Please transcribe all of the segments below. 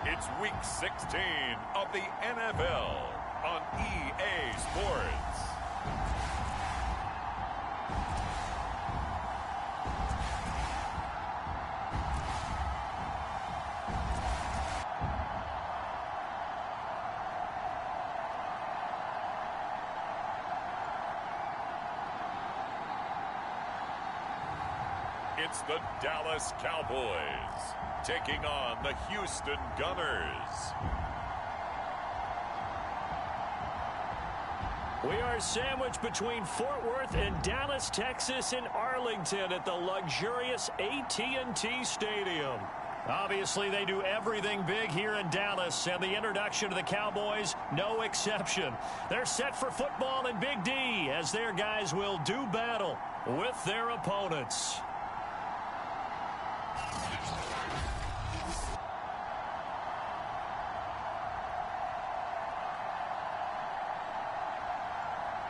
It's Week 16 of the NFL on EA Sports. It's the Dallas Cowboys taking on the Houston Gunners. We are sandwiched between Fort Worth and Dallas, Texas, and Arlington at the luxurious AT&T Stadium. Obviously, they do everything big here in Dallas, and the introduction to the Cowboys, no exception. They're set for football in Big D as their guys will do battle with their opponents.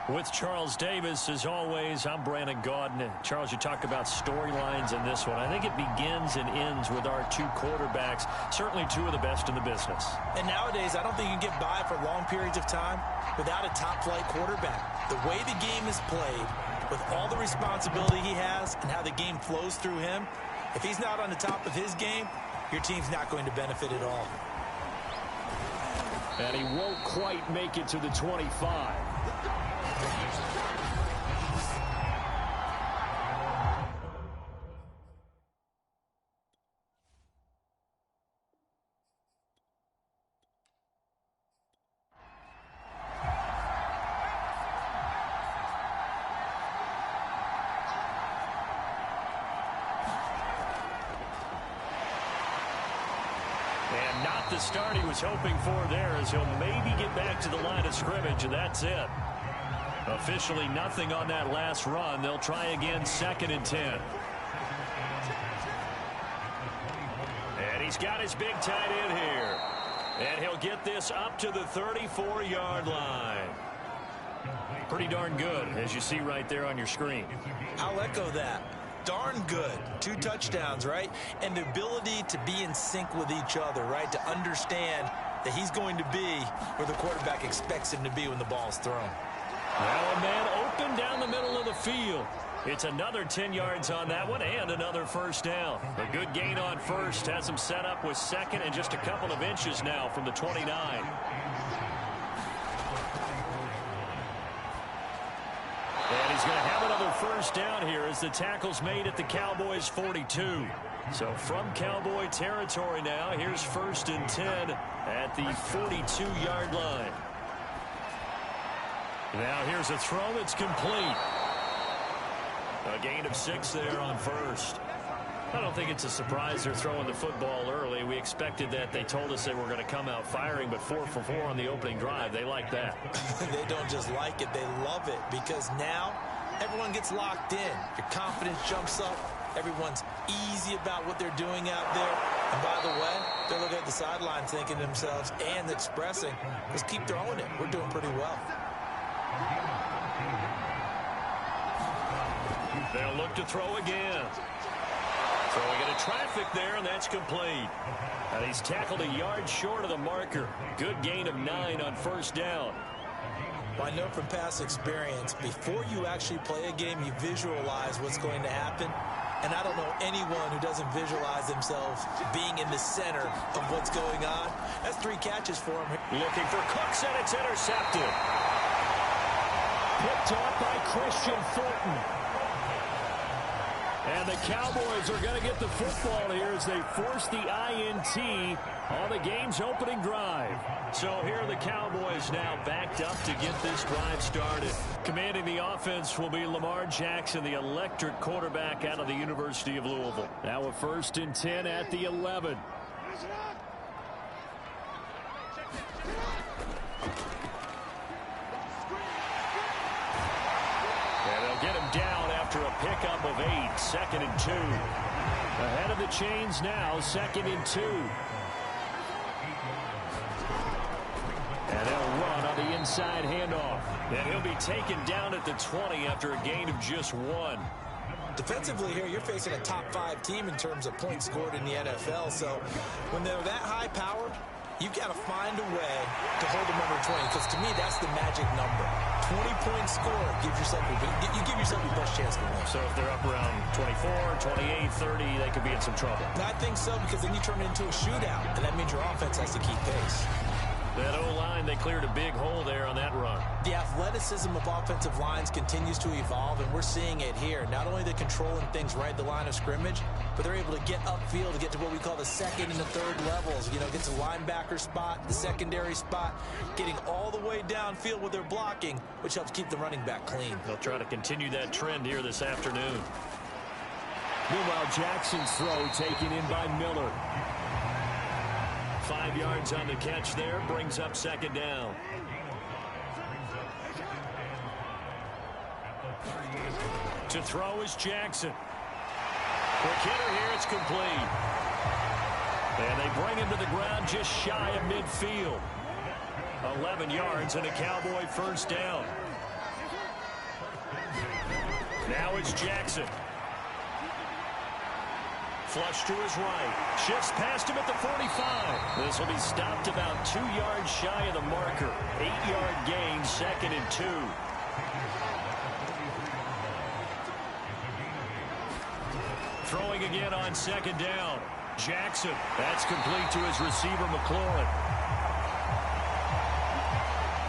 With Charles Davis, as always, I'm Brandon Gaudin. Charles, you talk about storylines in this one. I think it begins and ends with our two quarterbacks, certainly two of the best in the business. And nowadays, I don't think you can get by for long periods of time without a top-flight quarterback. The way the game is played, with all the responsibility he has and how the game flows through him, if he's not on the top of his game, your team's not going to benefit at all. And he won't quite make it to the 25. And not the start he was hoping for there, as he'll maybe get back to the line of scrimmage, and that's it. Officially nothing on that last run. They'll try again, 2nd and 10. And he's got his big tight end here. And he'll get this up to the 34-yard line. Pretty darn good, as you see right there on your screen. I'll echo that. Darn good. 2 touchdowns, right? And the ability to be in sync with each other, right? To understand that he's going to be where the quarterback expects him to be when the ball's thrown. Now a man open down the middle of the field. It's another 10 yards on that one and another first down. A good gain on first has him set up with 2nd and just a couple of inches now from the 29. And he's going to have another first down here as the tackle's made at the Cowboys' 42. So from Cowboy territory now, here's 1st and 10 at the 42-yard line. Now here's a throw that's complete. A gain of 6 there on first. I don't think it's a surprise they're throwing the football early. We expected that. They told us they were going to come out firing, but 4 for 4 on the opening drive. They like that. They don't just like it, they love it, because now everyone gets locked in. Your confidence jumps up. Everyone's easy about what they're doing out there. And by the way, they're looking at the sideline thinking to themselves and expressing, let's keep throwing it. We're doing pretty well. They'll look to throw again. Throwing into traffic there, and that's complete. And he's tackled a yard short of the marker. Good gain of 9 on first down. Well, I know from past experience, before you actually play a game, you visualize what's going to happen. And I don't know anyone who doesn't visualize themselves being in the center of what's going on. That's 3 catches for him. Looking for Cooks, and it's intercepted. Picked up by Christian Fulton. And the Cowboys are going to get the football here as they force the INT on the game's opening drive. So here are the Cowboys now backed up to get this drive started. Commanding the offense will be Lamar Jackson, the electric quarterback out of the University of Louisville. Now a 1st and 10 at the 11. Get him down after a pickup of 8. 2nd and 2. Ahead of the chains now. 2nd and 2. And they'll run on the inside handoff. And he'll be taken down at the 20 after a gain of just 1. Defensively here, you're facing a top 5 team in terms of points scored in the NFL. So when they're that high-powered, you've got to find a way to hold them under 20, because to me, that's the magic number. 20-point score gives yourself you give yourself your best chance to win. So if they're up around 24, 28, 30, they could be in some trouble. And I think so, because then you turn it into a shootout, and that means your offense has to keep pace. That O-line, they cleared a big hole there on that run. The athleticism of offensive lines continues to evolve, and we're seeing it here. Not only they're controlling things right at the line of scrimmage, but they're able to get upfield to get to what we call the second and the third levels. You know, get to the linebacker spot, the secondary spot, getting all the way downfield with their blocking, which helps keep the running back clean. They'll try to continue that trend here this afternoon. Meanwhile, Jackson's throw taken in by Miller. 5 yards on the catch there, brings up second down. To throw is Jackson. Quick hitter here, it's complete. And they bring him to the ground just shy of midfield. 11 yards and a Cowboy first down. Now it's Jackson. Flush to his right. Shifts past him at the 45. This will be stopped about 2 yards shy of the marker. 8-yard gain, second and 2. Throwing again on second down. Jackson. That's complete to his receiver, McLaurin.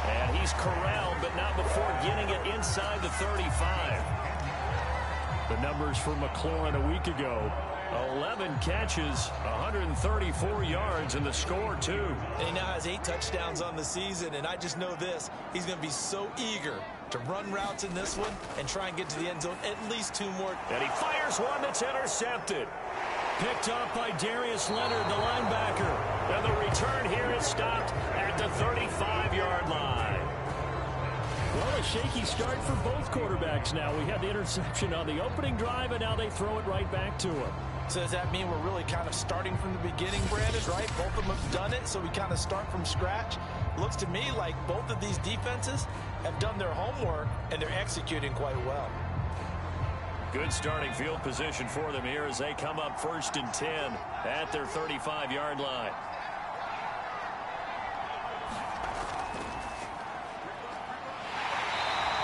And he's corralled, but not before getting it inside the 35. The numbers for McLaurin a week ago. 11 catches, 134 yards, and the score, too. And he now has 8 touchdowns on the season, and I just know this. He's going to be so eager to run routes in this one and try and get to the end zone at least 2 more. And he fires one that's intercepted. Picked up by Darius Leonard, the linebacker. And the return here is stopped at the 35-yard line. Well, a shaky start for both quarterbacks now. We had the interception on the opening drive, and now they throw it right back to him. So does that mean we're really kind of starting from the beginning, Brandon, right? Both of them have done it, so we kind of start from scratch. Looks to me like both of these defenses have done their homework, and they're executing quite well. Good starting field position for them here as they come up 1st and 10 at their 35-yard line.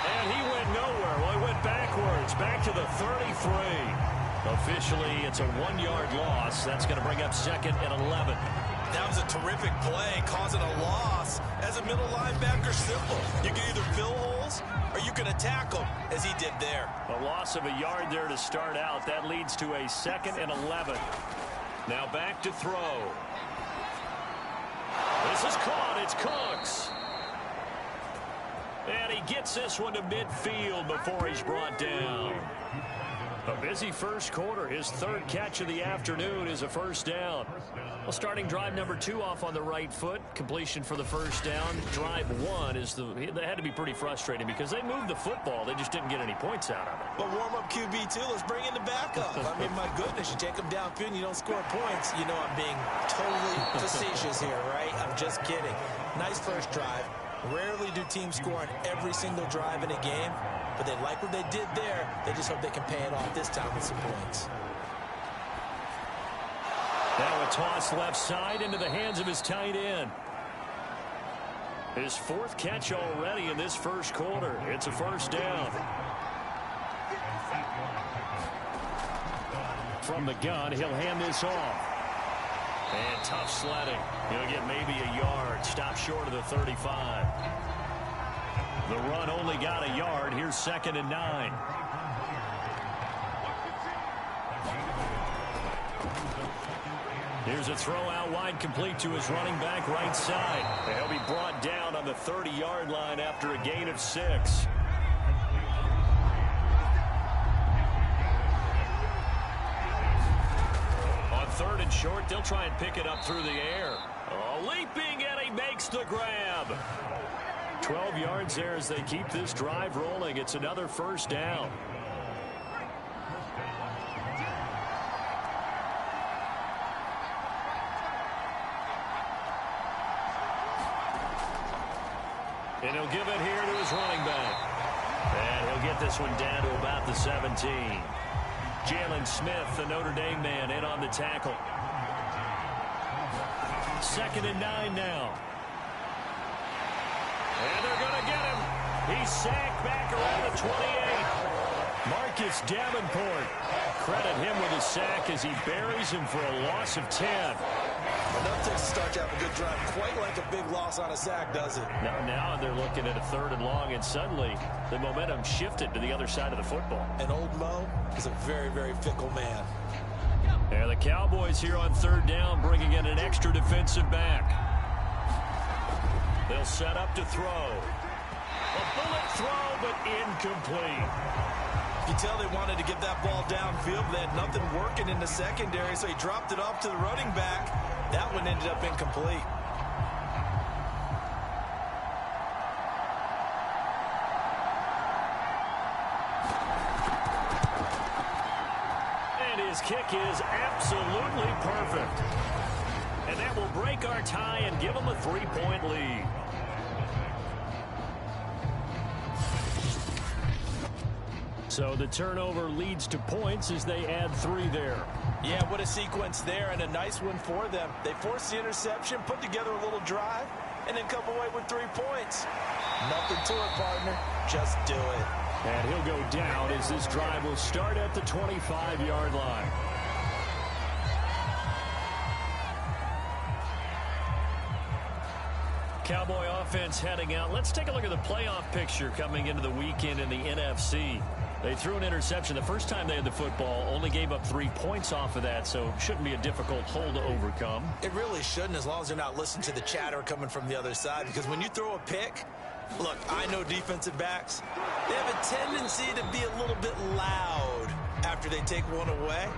And he went nowhere. Well, he went backwards, back to the 33. Officially, it's a 1-yard loss. That's going to bring up 2nd and 11. That was a terrific play, causing a loss. As a middle linebacker, simple. You can either fill holes or you can attack them, as he did there. A loss of a yard there to start out. That leads to a 2nd and 11. Now back to throw. This is caught. It's Cooks. And he gets this one to midfield before he's brought down. A busy first quarter. His 3rd catch of the afternoon is a first down. Well, starting drive number 2 off on the right foot. Completion for the first down. Drive 1 is that had to be pretty frustrating because they moved the football. They just didn't get any points out of it. Well, warm-up QB2, let's bring in the backup. I mean, my goodness, you take them downfield and you don't score points. You know I'm being totally facetious here, right? I'm just kidding. Nice first drive. Rarely do teams score on every single drive in a game, but they like what they did there. They just hope they can pay it off this time with some points. Now a toss left side into the hands of his tight end. His 4th catch already in this first quarter. It's a first down. From the gun, he'll hand this off. And tough sledding. He'll get maybe a yard. Stop short of the 35. The run only got a yard. Here's 2nd and 9. Here's a throw out wide, complete to his running back right side. He'll be brought down on the 30-yard line after a gain of 6. On 3rd and short, they'll try and pick it up through the air. Leaping, and he makes the grab. 12 yards there as they keep this drive rolling. It's another first down. And he'll give it here to his running back. And he'll get this one down to about the 17. Jalen Smith, the Notre Dame man, in on the tackle. 2nd and 9 now. And they're going to get him. He's sacked back around the 28. Marcus Davenport. Credit him with a sack as he buries him for a loss of 10. Enough to start to have a good drive. Quite like a big loss on a sack, does it? Now they're looking at a 3rd and long, and suddenly the momentum shifted to the other side of the football. And old Mo is a very, very fickle man. And the Cowboys here on 3rd down, bringing in an extra defensive back. They'll set up to throw. A bullet throw, but incomplete. You can tell they wanted to get that ball downfield. They had nothing working in the secondary, so he dropped it off to the running back. That one ended up incomplete. And his kick is absolutely perfect. And that will break our tie and give him a 3-point lead. So the turnover leads to points as they add 3 there. Yeah, what a sequence there, and a nice one for them. They forced the interception, put together a little drive, and then come away with 3 points. Nothing to it, partner. Just do it. And he'll go down as this drive will start at the 25-yard line. Cowboy offense heading out. Let's take a look at the playoff picture coming into the weekend in the NFC. They threw an interception the first time they had the football, only gave up 3 points off of that, so it shouldn't be a difficult hole to overcome. It really shouldn't, as long as they're not listening to the chatter coming from the other side, because when you throw a pick, look, I know defensive backs, they have a tendency to be a little bit loud after they take one away,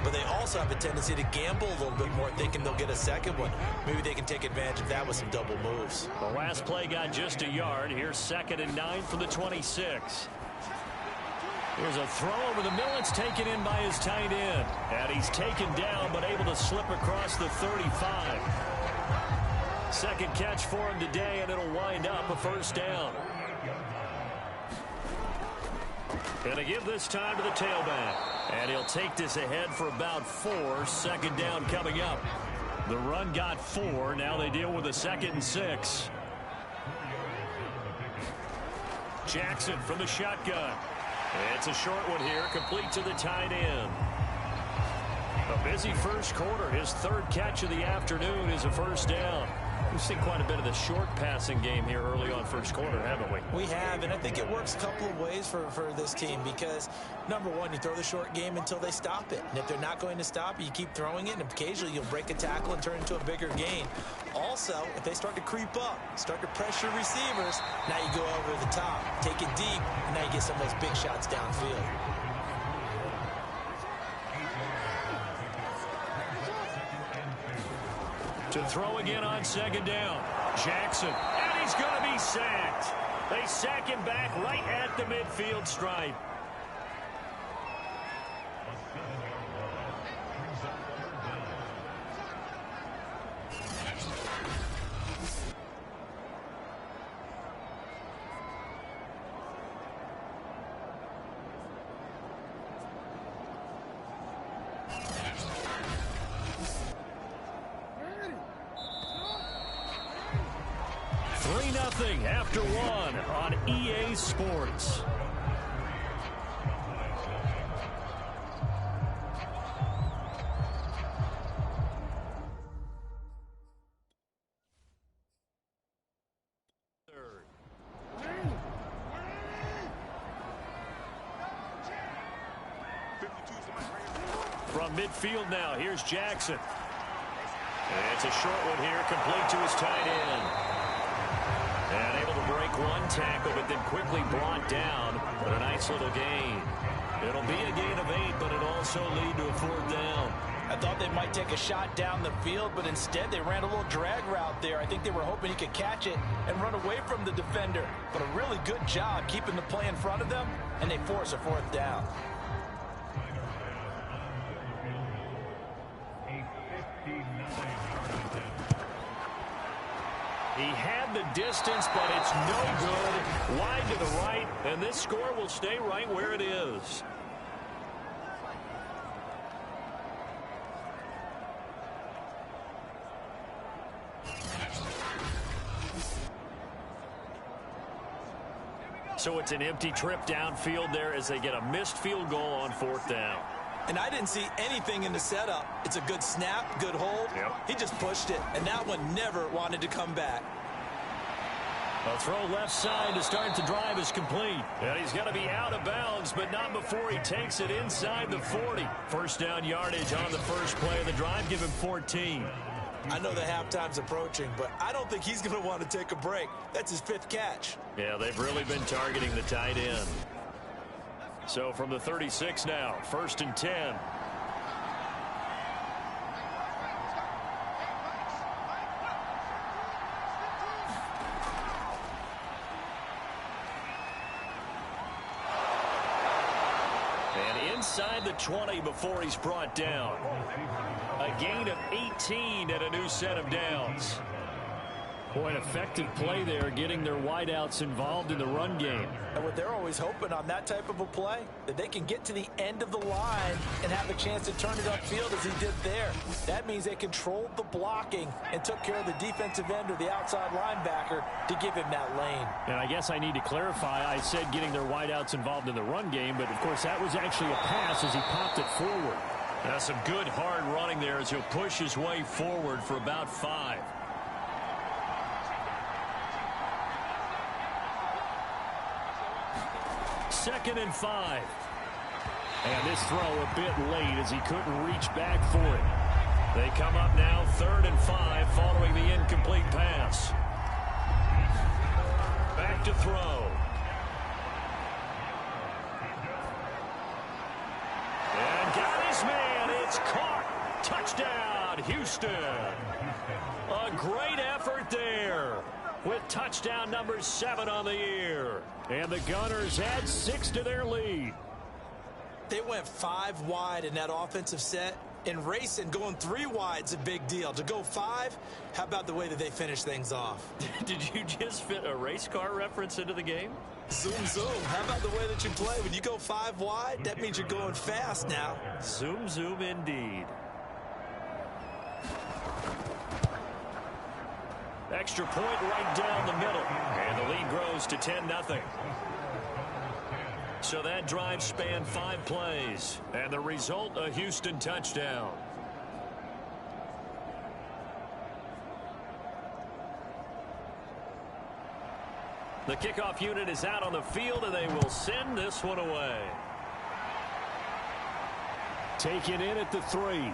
but they also have a tendency to gamble a little bit more, thinking they'll get a second one. Maybe they can take advantage of that with some double moves. The last play got just a yard. Here's 2nd and 9 from the 26. Here's a throw over the middle. It's taken in by his tight end. And he's taken down, but able to slip across the 35. Second catch for him today, and it'll wind up a 1st down. Gonna give this time to the tailback. And he'll take this ahead for about 4. 2nd down coming up. The run got 4. Now they deal with a 2nd and 6. Jackson from the shotgun. It's a short one here, complete to the tight end. A busy first quarter. His 3rd catch of the afternoon is a 1st down. We've seen quite a bit of the short passing game here early on first quarter, haven't we? We have, and I think it works a couple of ways for this team because, number one, you throw the short game until they stop it. And if they're not going to stop it, you keep throwing it, and occasionally you'll break a tackle and turn into a bigger gain. Also, if they start to creep up, start to pressure receivers, now you go over the top, take it deep, and now you get some of those big shots downfield. To throw again on 2nd down. Jackson, and he's going to be sacked. They sack him back right at the midfield stripe. After 1 on EA Sports. From midfield now, here's Jackson. And it's a short one here, complete to his tight end. And able to break one tackle, but then quickly brought down. But a nice little gain. It'll be a gain of 8, but it'll also lead to a 4th down. I thought they might take a shot down the field, but instead they ran a little drag route there. I think they were hoping he could catch it and run away from the defender. But a really good job keeping the play in front of them, and they force a 4th down. He had the distance, but it's no good. Wide to the right, and this score will stay right where it is. So it's an empty trip downfield there as they get a missed field goal on 4th down. And I didn't see anything in the setup. It's a good snap, good hold. Yep. He just pushed it, and that one never wanted to come back. A throw left side to start the drive is complete. And he's going to be out of bounds, but not before he takes it inside the 40. First down yardage on the first play of the drive. Give him 14. I know the halftime's approaching, but I don't think he's going to want to take a break. That's his 5th catch. Yeah, they've really been targeting the tight end. So from the 36 now, 1st and 10. And inside the 20 before he's brought down. A gain of 18 and a new set of downs. Boy, an effective play there, getting their wideouts involved in the run game. And what they're always hoping on that type of a play, that they can get to the end of the line and have a chance to turn it upfield as he did there. That means they controlled the blocking and took care of the defensive end or the outside linebacker to give him that lane. And I guess I need to clarify, I said getting their wideouts involved in the run game, but of course that was actually a pass as he popped it forward. That's some good hard running there as he'll push his way forward for about 5. Second and 5. And this throw a bit late as he couldn't reach back for it. They come up now 3rd and 5 following the incomplete pass. Back to throw. And got his man. It's caught. Touchdown, Houston. A great effort there with touchdown number 7 on the year. And the Gunners add 6 to their lead. They went 5 wide in that offensive set. And racing, going 3 wide is a big deal. To go 5, how about the way that they finish things off? Did you just fit a race car reference into the game? Zoom, zoom. How about the way that you play? When you go 5 wide, that means you're going fast now. Zoom, zoom indeed. Extra point right down the middle. And the lead grows to 10-0. So that drive spanned 5 plays. And the result, a Houston touchdown. The kickoff unit is out on the field, and they will send this one away. Taken in at the 3.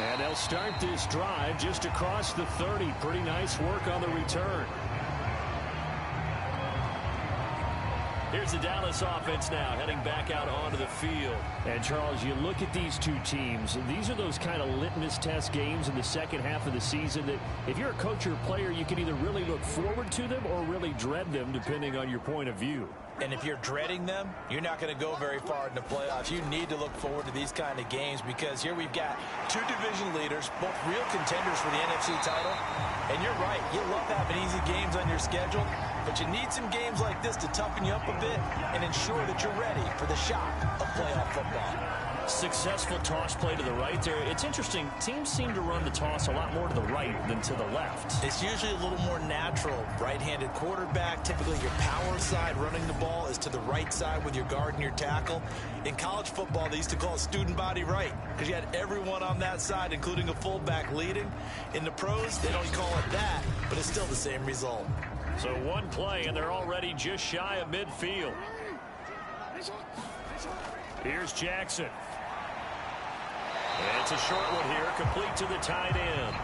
And they'll start this drive just across the 30. Pretty nice work on the return. Here's the Dallas offense now heading back out onto the field. And, Charles, you look at these two teams, these are those kind of litmus test games in the second half of the season that if you're a coach or a player, you can either really look forward to them or really dread them, depending on your point of view. And if you're dreading them, you're not going to go very far in the playoffs. You need to look forward to these kind of games because here we've got 2 division leaders, both real contenders for the NFC title. And you're right, you love having easy games on your schedule, but you need some games like this to toughen you up a bit and ensure that you're ready for the shock of playoff football. Successful toss play to the right there. It's interesting. Teams seem to run the toss a lot more to the right than to the left. It's usually a little more natural. Right-handed quarterback, typically your power side running the ball is to the right side with your guard and your tackle. In college football, they used to call it student body right because you had everyone on that side, including a fullback leading. In the pros, they don't call it that, but it's still the same result. So one play, and they're already just shy of midfield. Here's Jackson. And it's a short one here, complete to the tight end.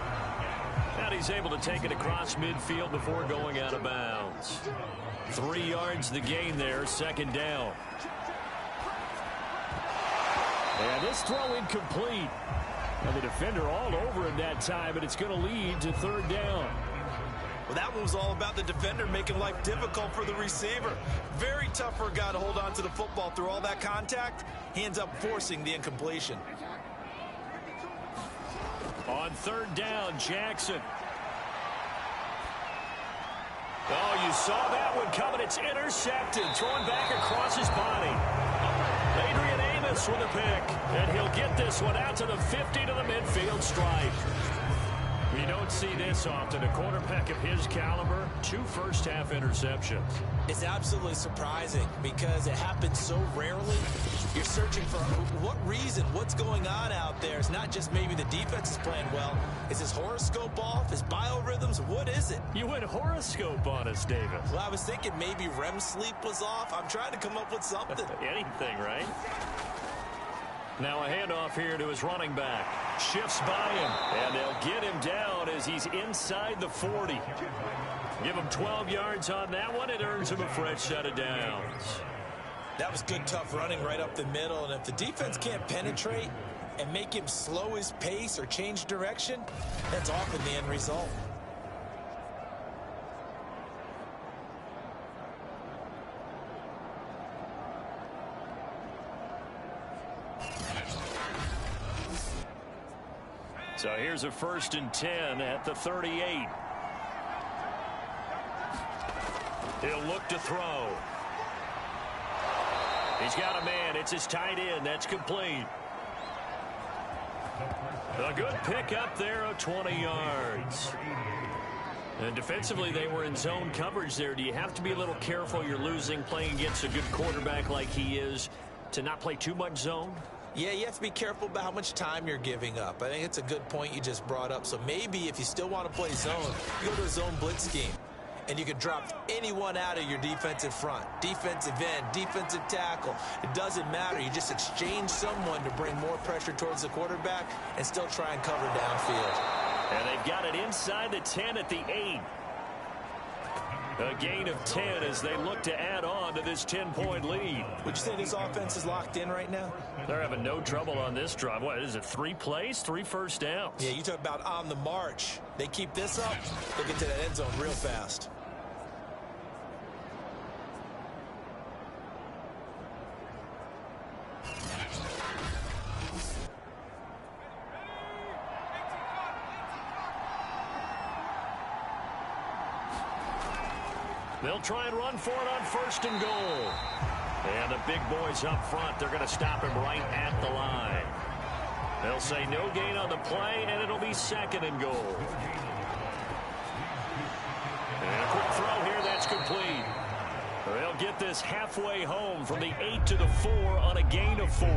And he's able to take it across midfield before going out of bounds. 3 yards the gain there, second down. And this throw incomplete. And the defender all over him that time, but it's going to lead to third down. Well, that one was all about the defender making life difficult for the receiver. Very tough for a guy to hold on to the football through all that contact. He ends up forcing the incompletion. On third down, Jackson. Oh, you saw that one coming. It's intercepted. Thrown back across his body. Adrian Amos with a pick. And he'll get this one out to the 50 to the midfield stripe. You don't see this often. A quarterback of his caliber, 2 first-half interceptions. It's absolutely surprising because it happens so rarely. You're searching for what reason, what's going on out there. It's not just maybe the defense is playing well. Is his horoscope off? His biorhythms? What is it? You went horoscope on us, David. Well, I was thinking maybe REM sleep was off. I'm trying to come up with something. Anything, right? Now a handoff here to his running back. Shifts by him, and they'll get him down as he's inside the 40. Give him 12 yards on that one. It earns him a fresh set of downs. That was good, tough running right up the middle. And if the defense can't penetrate and make him slow his pace or change direction, that's often the end result. So here's a 1st and 10 at the 38. He'll look to throw. He's got a man. It's his tight end. That's complete. A good pick up there of 20 yards. And defensively, they were in zone coverage there. Do you have to be a little careful? You're losing, playing against a good quarterback like he is, to not play too much zone? Yeah, you have to be careful about how much time you're giving up. I think it's a good point you just brought up. So maybe if you still want to play zone, you go to a zone blitz scheme. And you can drop anyone out of your defensive front. Defensive end, defensive tackle. It doesn't matter. You just exchange someone to bring more pressure towards the quarterback and still try and cover downfield. And they've got it inside the 10 at the 8. A gain of 10 as they look to add on to this 10-point lead. Would you say this offense is locked in right now? They're having no trouble on this drive. What is it, 3 plays, 3 first downs? Yeah, you talk about on the march. They keep this up, they'll get to that end zone real fast. They'll try and run for it on 1st and goal. And the big boys up front, they're going to stop him right at the line. They'll say no gain on the play, and it'll be 2nd and goal. And a quick throw here, that's complete. They'll get this halfway home from the 8 to the 4 on a gain of 4.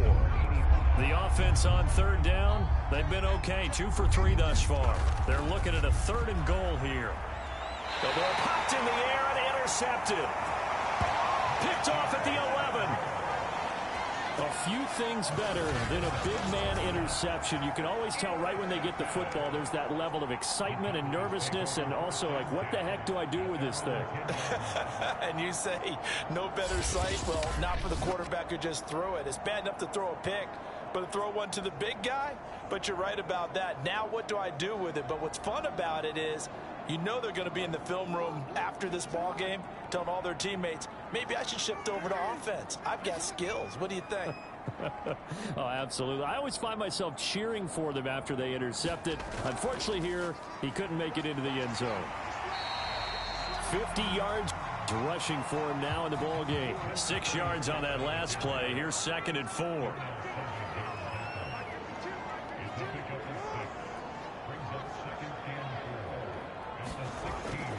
The offense on 3rd down, they've been okay, 2 for 3 thus far. They're looking at a 3rd and goal here. The ball popped in the air and intercepted. Picked off at the 11. A few things better than a big man interception. You can always tell right when they get the football, there's that level of excitement and nervousness, and also like, what the heck do I do with this thing? And you say, no better sight? Well, not for the quarterback who just threw it. It's bad enough to throw a pick, but to throw one to the big guy? But you're right about that. Now what do I do with it? But what's fun about it is, you know they're going to be in the film room after this ball game, telling all their teammates, maybe I should shift over to offense. I've got skills. What do you think? Oh, absolutely. I always find myself cheering for them after they intercept it. Unfortunately here, he couldn't make it into the end zone. 50 yards rushing for him now in the ball game. 6 yards on that last play. Here's 2nd and 4.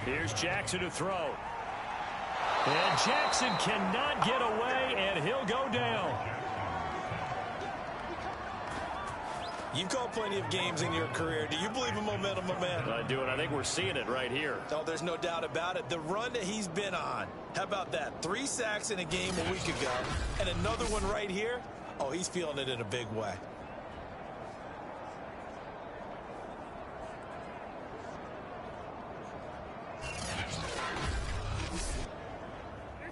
Here's Jackson to throw. And Jackson cannot get away, and he'll go down. You've called plenty of games in your career. Do you believe in momentum, my man? I do, and I think we're seeing it right here. Oh, there's no doubt about it. The run that he's been on. How about that? 3 sacks in a game a week ago, and another one right here. Oh, he's feeling it in a big way.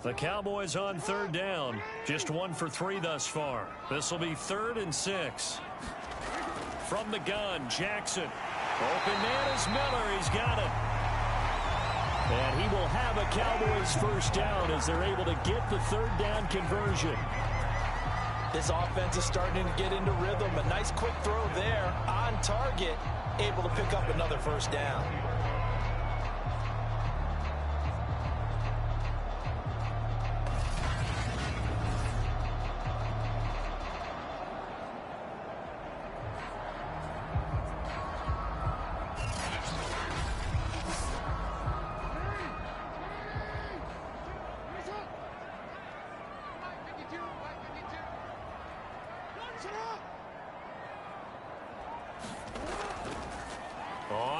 The Cowboys on 3rd down. Just 1 for 3 thus far. This will be 3rd and 6. From the gun, Jackson. Open man is Miller. He's got it. And he will have a Cowboys 1st down as they're able to get the 3rd down conversion. This offense is starting to get into rhythm. A nice quick throw there on target. Able to pick up another 1st down.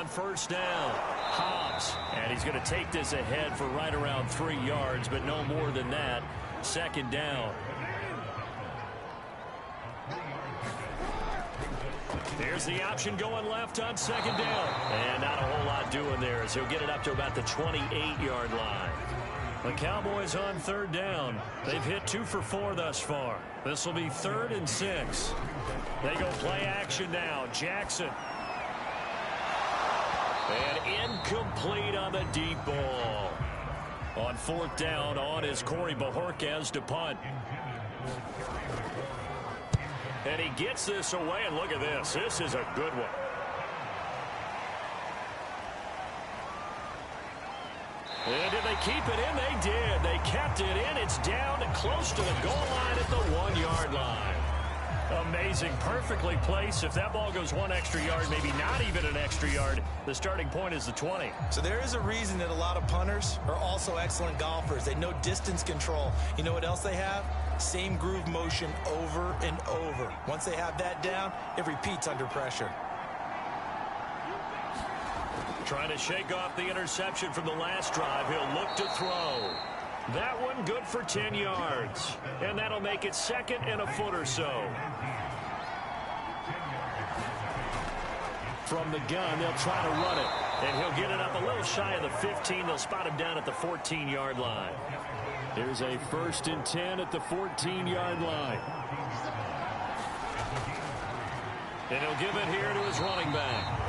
on first down. Hobbs, and he's going to take this ahead for right around 3 yards, but no more than that. Second down. Here's the option going left on second down. And not a whole lot doing there as he'll get it up to about the 28-yard line. The Cowboys on third down. They've hit 2 for 4 thus far. This will be 3rd and 6. They go play action now. Jackson. And incomplete on the deep ball. On 4th down, on is Corey Bojorquez to punt. And he gets this away, and look at this. This is a good one. And did they keep it in? They did. They kept it in. It's down close to the goal line at the 1-yard line. Amazing. Perfectly placed. If that ball goes 1 extra yard, maybe not even an extra yard, the starting point is the 20. So there is a reason that a lot of punters are also excellent golfers. They know distance control. You know what else they have? Same groove motion over and over. Once they have that down, it repeats under pressure. Trying to shake off the interception from the last drive. He'll look to throw. That one good for 10 yards. And that'll make it 2nd and a foot or so. From the gun, they'll try to run it. And he'll get it up a little shy of the 15. They'll spot him down at the 14-yard line. Here's a 1st and 10 at the 14-yard line. And he'll give it here to his running back.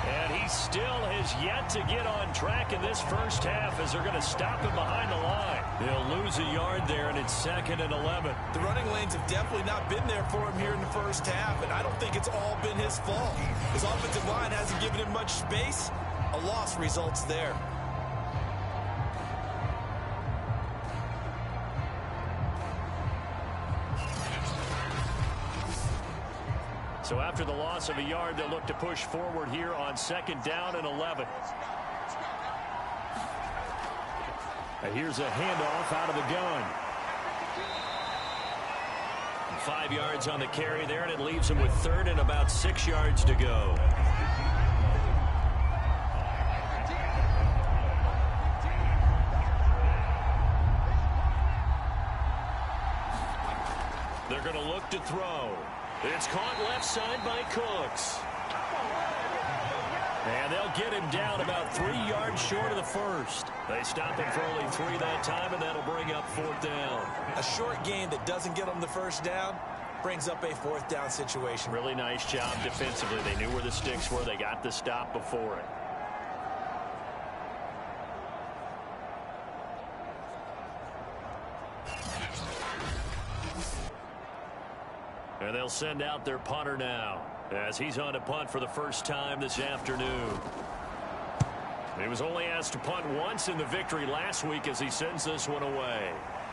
And he still has yet to get on track in this first half as they're going to stop him behind the line. They'll lose a yard there, and it's 2nd and 11. The running lanes have definitely not been there for him here in the first half, and I don't think it's all been his fault. His offensive line hasn't given him much space. A loss results there. So after the loss of a yard, they'll look to push forward here on 2nd down and 11. And here's a handoff out of the gun. 5 yards on the carry there, and it leaves him with 3rd and about 6 yards to go. They're going to look to throw. It's caught left side by Cooks. And they'll get him down about 3 yards short of the first. They stop him for only 3 that time, and that'll bring up 4th down. A short gain that doesn't get them the first down brings up a 4th down situation. Really nice job defensively. They knew where the sticks were. They got the stop before it. And they'll send out their punter now as he's on to punt for the first time this afternoon. He was only asked to punt once in the victory last week as he sends this one away.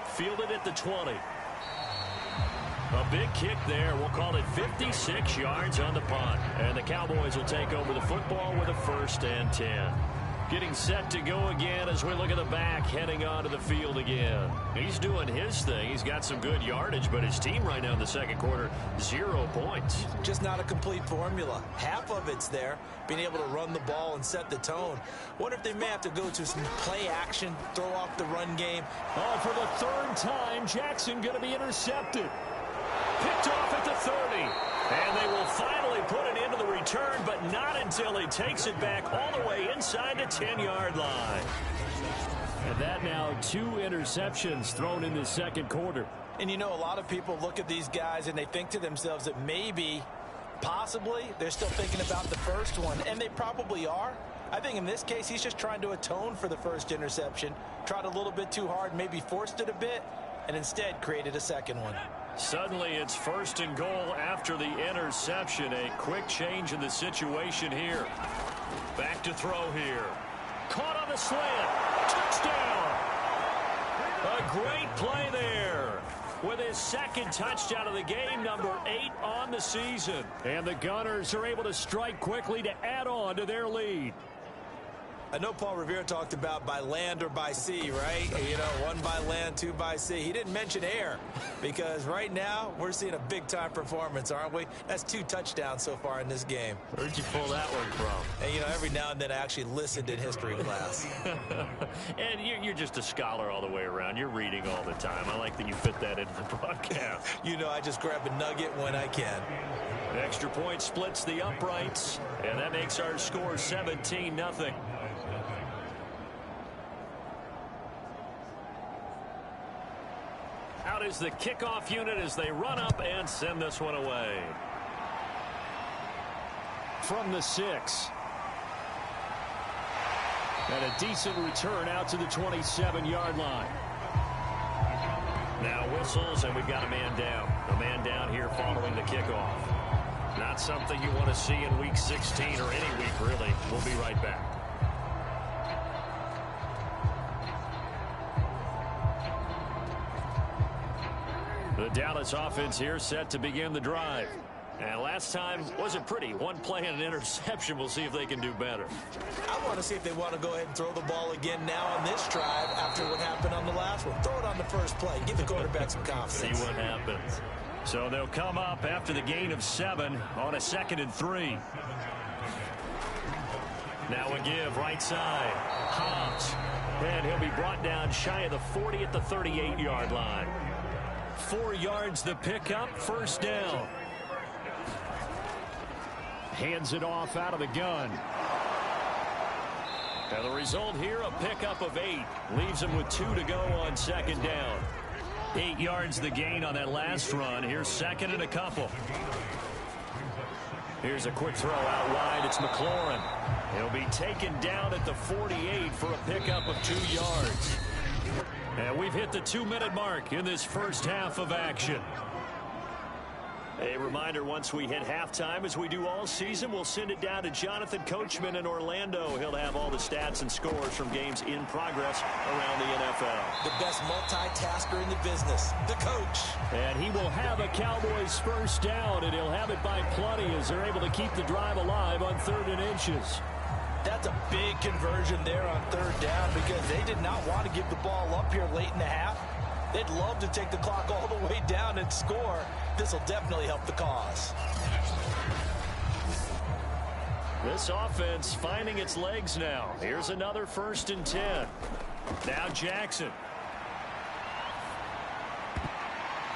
Fielded at the 20. A big kick there. We'll call it 56 yards on the punt. And the Cowboys will take over the football with a 1st and 10. Getting set to go again as we look at the back heading onto the field again. He's doing his thing. He's got some good yardage, but his team right now in the second quarter, 0 points. Just not a complete formula. Half of it's there, being able to run the ball and set the tone. Wonder if they may have to go to some play action, throw off the run game. Oh, for the 3rd time, Jackson going to be intercepted. Picked off at the 30. And they will finally put it into the return, but not until he takes it back all the way inside the 10-yard line. And that now 2 interceptions thrown in the second quarter. And you know, a lot of people look at these guys and they think to themselves that maybe, possibly, they're still thinking about the first one. And they probably are. I think in this case, he's just trying to atone for the first interception. Tried a little bit too hard, maybe forced it a bit, and instead created a second one. Suddenly it's 1st and goal after the interception. A quick change in the situation here. Back to throw here. Caught on the slant. Touchdown. A great play there. With his 2nd touchdown of the game, number 8 on the season. And the Gunners are able to strike quickly to add on to their lead. I know Paul Revere talked about by land or by sea, right? You know, one by land, two by sea. He didn't mention air because right now we're seeing a big-time performance, aren't we? That's 2 touchdowns so far in this game. Where'd you pull that one from? And, you know, every now and then I actually listened in history class. And you're just a scholar all the way around. You're reading all the time. I like that you fit that into the broadcast. You know, I just grab a nugget when I can. Extra point splits the uprights, and that makes our score 17-0. Out is the kickoff unit as they run up and send this one away. From the 6. And a decent return out to the 27-yard line. Now whistles, and we've got a man down. A man down here following the kickoff. Not something you want to see in Week 16 or any week, really. We'll be right back. The Dallas offense here set to begin the drive. And last time wasn't pretty. One play and an interception. We'll see if they can do better. I want to see if they want to go ahead and throw the ball again now on this drive after what happened on the last one. Throw it on the first play. Give the quarterback some confidence. See what happens. So they'll come up after the gain of 7 on a 2nd and 3. Now a give right side. Hobbs. And he'll be brought down shy of the 40 at the 38-yard line. 4 yards the pickup, first down. Hands it off out of the gun. And the result here, a pickup of 8. Leaves him with 2 to go on 2nd down. 8 yards the gain on that last run. Here's 2nd and a couple. Here's a quick throw out wide. It's McLaurin. He'll be taken down at the 48 for a pickup of 2 yards. And we've hit the 2-minute mark in this first half of action. A reminder, once we hit halftime, as we do all season, we'll send it down to Jonathan Coachman in Orlando. He'll have all the stats and scores from games in progress around the NFL. The best multitasker in the business, the coach. And he will have a Cowboys first down, and he'll have it by plenty as they're able to keep the drive alive on 3rd and inches. That's a big conversion there on 3rd down because they did not want to give the ball up here late in the half. They'd love to take the clock all the way down and score. This will definitely help the cause. This offense finding its legs now. Here's another 1st and 10. Now Jackson.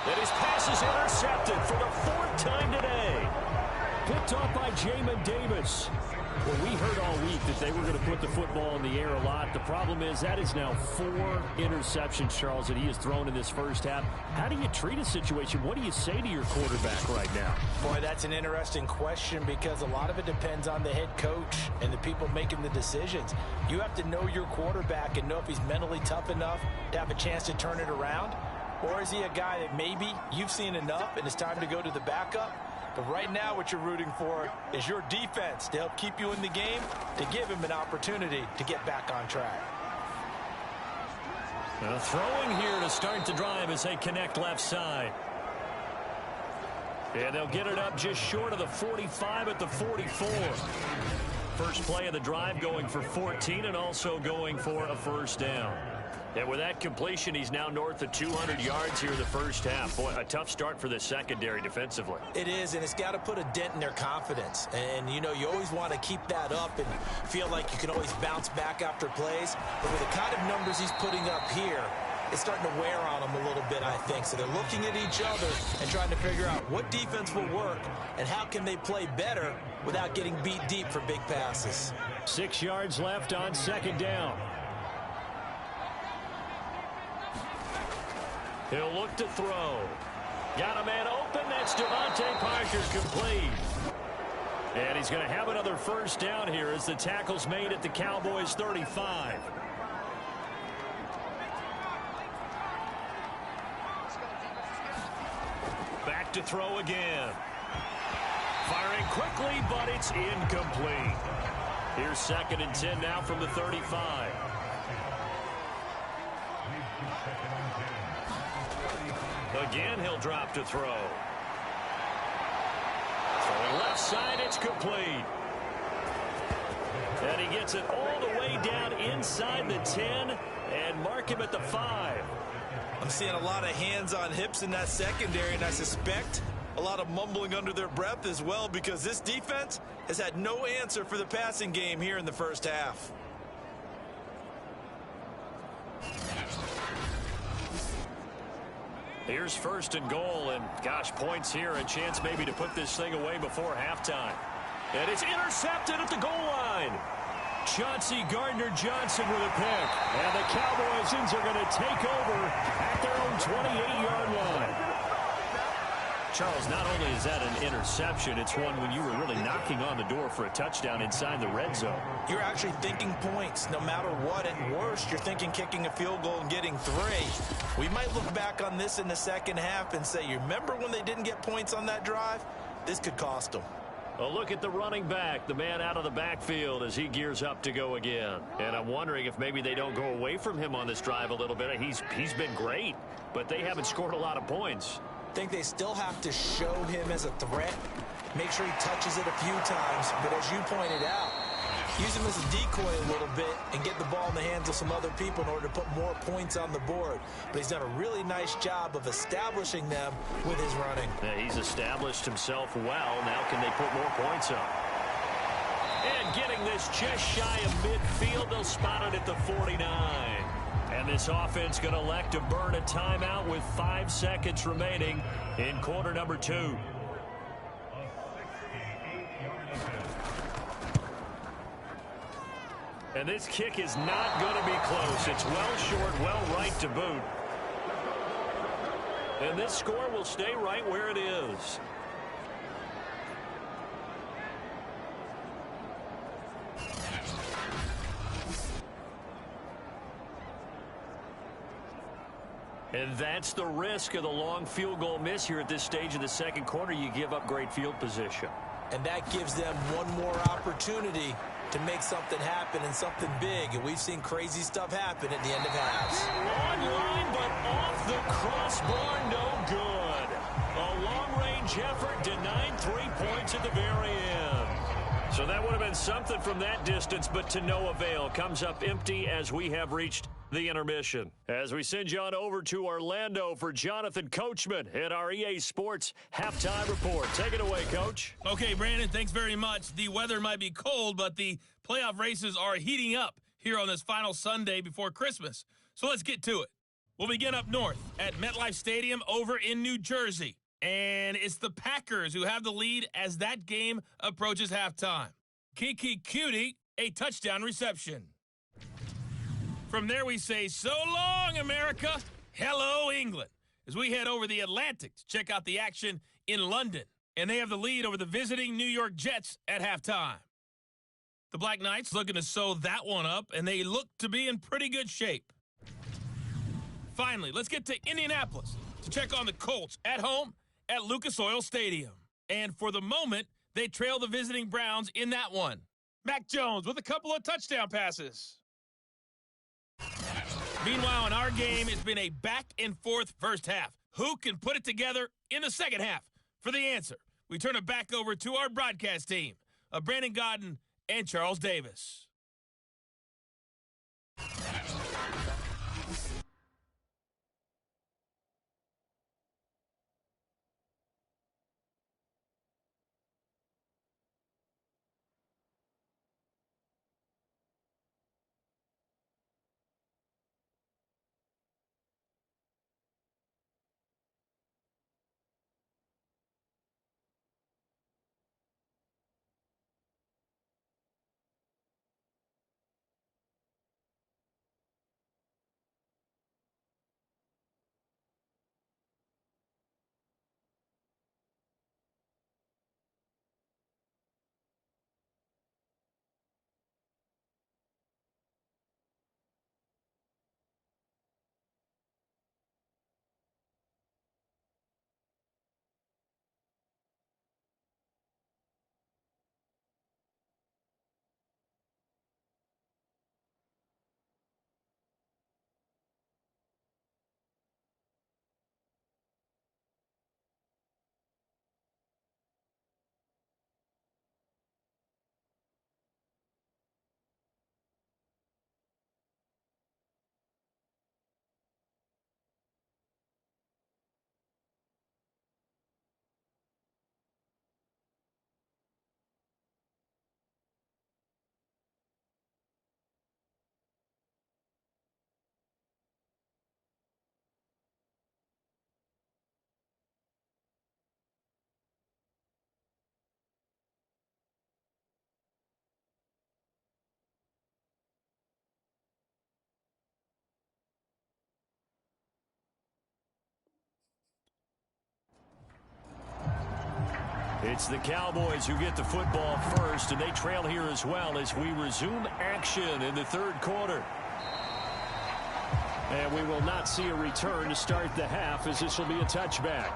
And his pass is intercepted for the 4th time today. Picked off by Jamin Davis. Well, we heard all week that they were going to put the football in the air a lot. The problem is that is now 4 interceptions, Charles, that he has thrown in this first half. How do you treat a situation? What do you say to your quarterback right now? Boy, that's an interesting question because a lot of it depends on the head coach and the people making the decisions. You have to know your quarterback and know if he's mentally tough enough to have a chance to turn it around. Or is he a guy that maybe you've seen enough and it's time to go to the backup? But right now what you're rooting for is your defense to help keep you in the game, to give him an opportunity to get back on track. Throwing here to start the drive as they connect left side. And they'll get it up just short of the 45 at the 44. First play of the drive going for 14 and also going for a first down. And with that completion, he's now north of 200 yards here in the first half. Boy, a tough start for the secondary defensively. It is, and it's got to put a dent in their confidence. And, you know, you always want to keep that up and feel like you can always bounce back after plays. But with the kind of numbers he's putting up here, it's starting to wear on them a little bit, I think. So they're looking at each other and trying to figure out what defense will work and how can they play better without getting beat deep for big passes. 6 yards left on 2nd down. He'll look to throw. Got a man open. That's Devontae Parker complete. And he's going to have another first down here as the tackle's made at the Cowboys 35. Back to throw again. Firing quickly, but it's incomplete. Here's 2nd and 10 now from the 35. Again, he'll drop to throw. Throwing left side, it's complete. And he gets it all the way down inside the 10 and mark him at the 5. I'm seeing a lot of hands on hips in that secondary, and I suspect a lot of mumbling under their breath as well, because this defense has had no answer for the passing game here in the first half. Here's first and goal, and gosh, points here, a chance maybe to put this thing away before halftime. And it's intercepted at the goal line. Chauncey Gardner-Johnson with a pick. And the Cowboys are going to take over at their own 28-yard line. Charles, not only is that an interception, it's one when you were really knocking on the door for a touchdown inside the red zone. You're actually thinking points no matter what. At worst, you're thinking kicking a field goal and getting 3. We might look back on this in the second half and say, you remember when they didn't get points on that drive? This could cost them. A look at the running back, the man out of the backfield as he gears up to go again. And I'm wondering if maybe they don't go away from him on this drive a little bit. He's been great, but they haven't scored a lot of points. I think they still have to show him as a threat. Make sure he touches it a few times. But as you pointed out, use him as a decoy a little bit and get the ball in the hands of some other people in order to put more points on the board. But he's done a really nice job of establishing them with his running. Yeah, he's established himself well. Now can they put more points up? And getting this just shy of midfield, they'll spot it at the 49. And this offense going to elect to burn a timeout with 5 seconds remaining in quarter number 2. And this kick is not going to be close. It's well short, well right to boot. And this score will stay right where it is. And that's the risk of the long field goal miss here at this stage of the second quarter. You give up great field position. And that gives them one more opportunity to make something happen and something big. And we've seen crazy stuff happen at the end of halves. On line, but off the crossbar, no good. A long-range effort denied 3 points at the very end. So that would have been something from that distance, but to no avail. Comes up empty as we have reached the intermission. As we send you on over to Orlando for Jonathan Coachman at our EA Sports Halftime Report. Take it away, Coach. Okay, Brandon, thanks very much. The weather might be cold, but the playoff races are heating up here on this final Sunday before Christmas. So let's get to it. We'll begin up north at MetLife Stadium over in New Jersey. And it's the Packers who have the lead as that game approaches halftime. Kiki Cutie, a touchdown reception. From there we say, so long, America. Hello, England. As we head over the Atlantic to check out the action in London. And they have the lead over the visiting New York Jets at halftime. The Black Knights looking to sew that one up, and they look to be in pretty good shape. Finally, let's get to Indianapolis to check on the Colts at home at Lucas Oil Stadium. And for the moment, they trail the visiting Browns in that one. Mac Jones with a couple of touchdown passes. Meanwhile, in our game, it's been a back-and-forth first half. Who can put it together in the second half? For the answer, we turn it back over to our broadcast team of Brandon Gaudin and Charles Davis. It's the Cowboys who get the football first, and they trail here as well as we resume action in the third quarter. And we will not see a return to start the half, as this will be a touchback.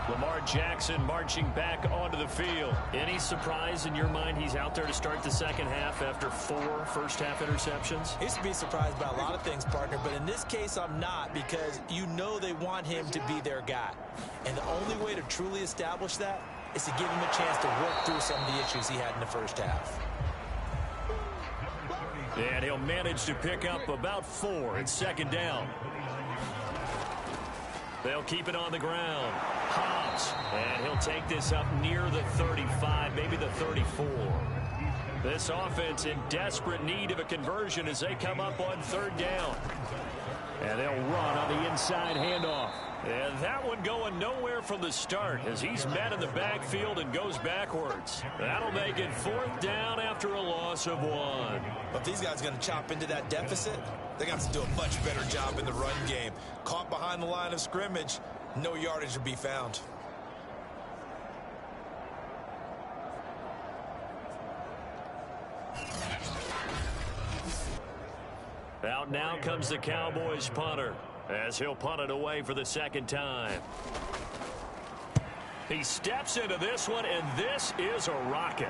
Lamar Jackson marching back onto the field. Any surprise in your mind he's out there to start the second half after 4 first-half interceptions? Used to be surprised by a lot of things, partner, but in this case I'm not, because you know they want him to be their guy. And the only way to truly establish that is to give him a chance to work through some of the issues he had in the first half. And he'll manage to pick up about 4 at second down. They'll keep it on the ground. Hobbs, and he'll take this up near the 35, maybe the 34. This offense in desperate need of a conversion as they come up on third down. And they'll run on the inside handoff. And that one going nowhere from the start as he's met in the backfield and goes backwards. That'll make it 4th down after a loss of 1. But these guys are going to chop into that deficit. They got to do a much better job in the run game. Caught behind the line of scrimmage, no yardage to be found. Out now comes the Cowboys punter as he'll punt it away for the second time. He steps into this one, and this is a rocket.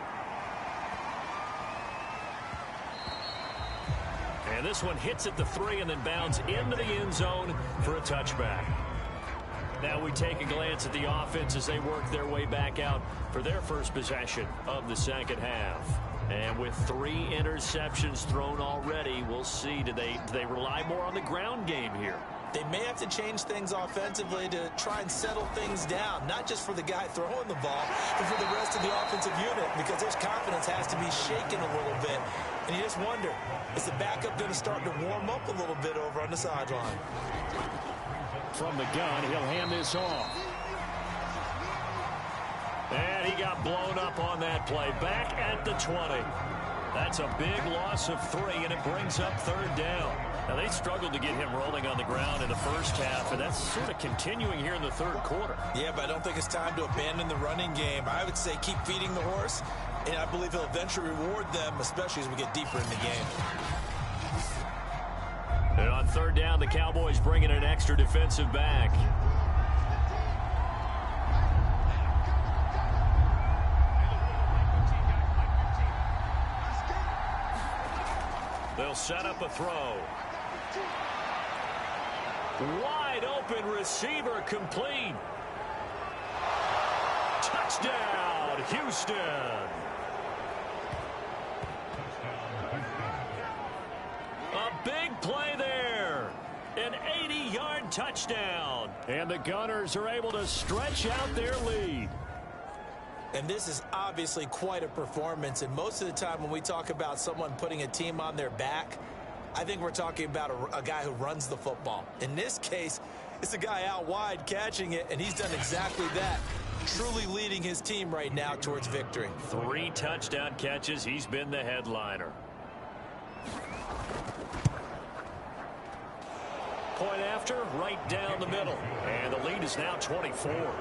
And this one hits at the 3 and then bounds into the end zone for a touchback. Now we take a glance at the offense as they work their way back out for their first possession of the second half. And with 3 interceptions thrown already, we'll see, do they rely more on the ground game here? They may have to change things offensively to try and settle things down, not just for the guy throwing the ball, but for the rest of the offensive unit, because his confidence has to be shaken a little bit. And you just wonder, is the backup going to start to warm up a little bit over on the sideline? From the gun, he'll hand this off. And he got blown up on that play. Back at the 20. That's a big loss of 3, and it brings up third down. Now, they struggled to get him rolling on the ground in the first half, and that's sort of continuing here in the third quarter. Yeah, but I don't think it's time to abandon the running game. I would say keep feeding the horse, and I believe he'll eventually reward them, especially as we get deeper in the game. And on third down, the Cowboys bring in an extra defensive back. They'll set up a throw. Wide open receiver complete. Touchdown, Houston. A big play there. An 80-yard touchdown. And the Gunners are able to stretch out their lead. And this is obviously quite a performance. And most of the time when we talk about someone putting a team on their back, I think we're talking about a guy who runs the football. In this case, it's a guy out wide catching it, and he's done exactly that. Truly leading his team right now towards victory. 3 touchdown catches. He's been the headliner. Point after, right down the middle. And the lead is now 24.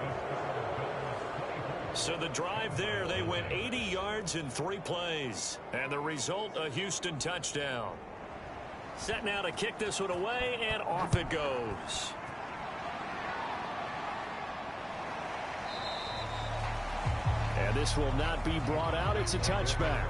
So the drive there, they went 80 yards in 3 plays. And the result, a Houston touchdown. Set now to kick this one away, and off it goes. And this will not be brought out. It's a touchback.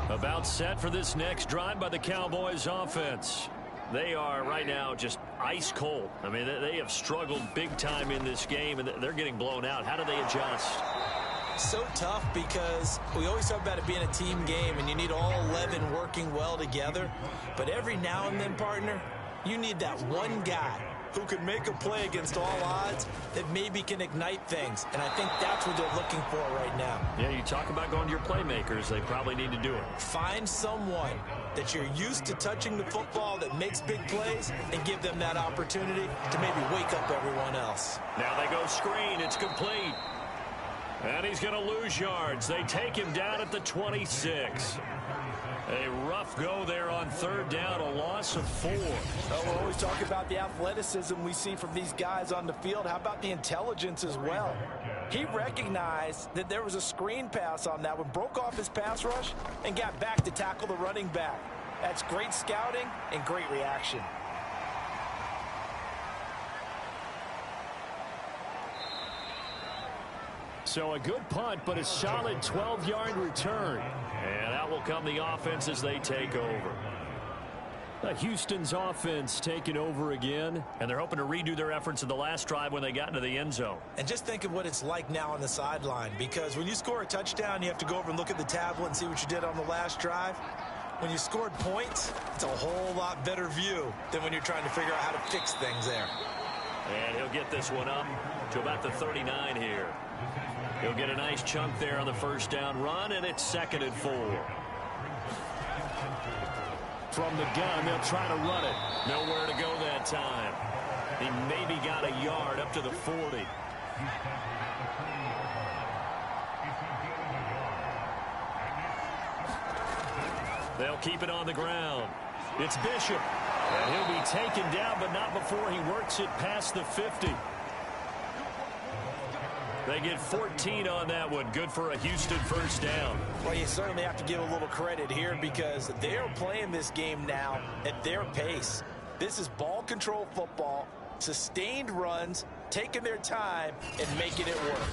About set for this next drive by the Cowboys offense. They are right now just ice cold. I mean, they have struggled big time in this game, and they're getting blown out. How do they adjust? So tough, because we always talk about it being a team game, and you need all 11 working well together. But every now and then, partner, you need that one guy who can make a play against all odds that maybe can ignite things. And I think that's what they're looking for right now. Yeah, you talk about going to your playmakers. They probably need to do it. Find someone that you're used to touching the football that makes big plays and give them that opportunity to maybe wake up everyone else. Now they go screen. It's complete. And he's going to lose yards. They take him down at the 26. A rough go there on third down, a loss of 4. Well, we're always talking about the athleticism we see from these guys on the field. How about the intelligence as well? He recognized that there was a screen pass on that one, broke off his pass rush, and got back to tackle the running back. That's great scouting and great reaction. So a good punt, but a solid 12-yard return. And out will come the offense as they take over. Houston's offense taking over again. And they're hoping to redo their efforts in the last drive when they got into the end zone. And just think of what it's like now on the sideline, because when you score a touchdown, you have to go over and look at the tablet and see what you did on the last drive. When you scored points, it's a whole lot better view than when you're trying to figure out how to fix things there. And he'll get this one up to about the 39 here. He'll get a nice chunk there on the first down run, and it's 2nd and 4. From the gun, they'll try to run it. Nowhere to go that time. He maybe got a yard up to the 40. They'll keep it on the ground. It's Bishop. And he'll be taken down, but not before he works it past the 50. They get 14 on that one. Good for a Houston first down. Well, you certainly have to give a little credit here because they are playing this game now at their pace. This is ball control football, sustained runs, taking their time, and making it work.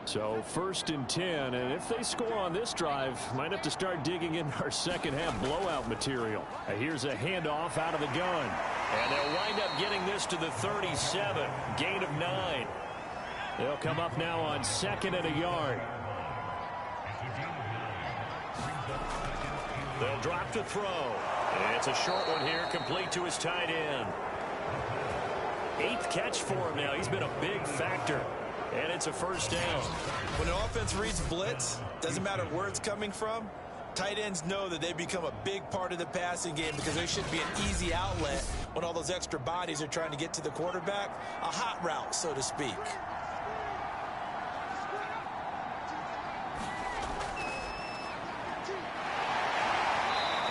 So 1st and 10, and if they score on this drive, might have to start digging in our second half blowout material. Here's a handoff out of the gun. And they'll wind up getting this to the 37. Gain of 9. They'll come up now on 2nd and a yard. They'll drop to throw. And it's a short one here, complete to his tight end. 8th catch for him now. He's been a big factor. And it's a first down. When an offense reads blitz, doesn't matter where it's coming from, tight ends know that they become a big part of the passing game because they should be an easy outlet when all those extra bodies are trying to get to the quarterback. A hot route, so to speak.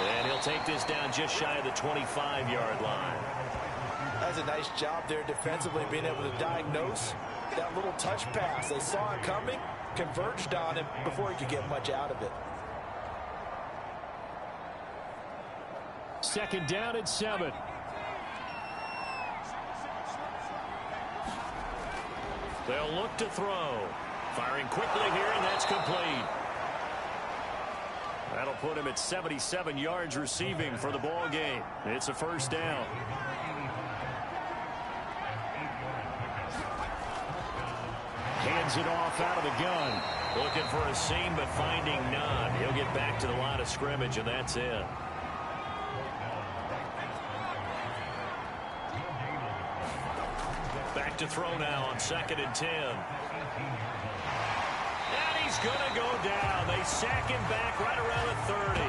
And he'll take this down just shy of the 25-yard line. That's a nice job there defensively, being able to diagnose that little touch pass. They saw it coming, converged on him before he could get much out of it. 2nd down at 7. They'll look to throw. Firing quickly here, and that's complete. That'll put him at 77 yards receiving for the ball game. It's a first down. Hands it off out of the gun. Looking for a seam, but finding none. He'll get back to the line of scrimmage, and that's it. Back to throw now on 2nd and 10. And he's going to go down. They sack him back right around the 30.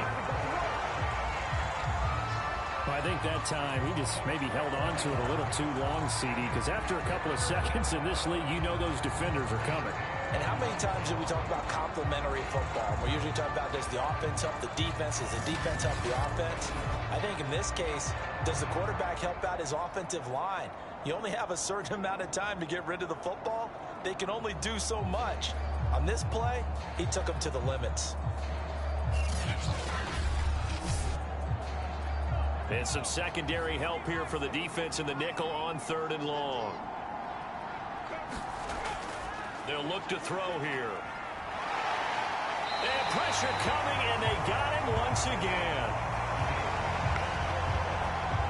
Well, I think that time he just maybe held on to it a little too long, CD, because after a couple of seconds in this league, you know those defenders are coming. And how many times do we talk about complementary football? We usually talk about, does the offense help the defense? Does the defense help the offense? I think in this case, does the quarterback help out his offensive line? You only have a certain amount of time to get rid of the football. They can only do so much. On this play, he took them to the limits. And some secondary help here for the defense in the nickel on 3rd and long. They'll look to throw here. And pressure coming, and they got him once again.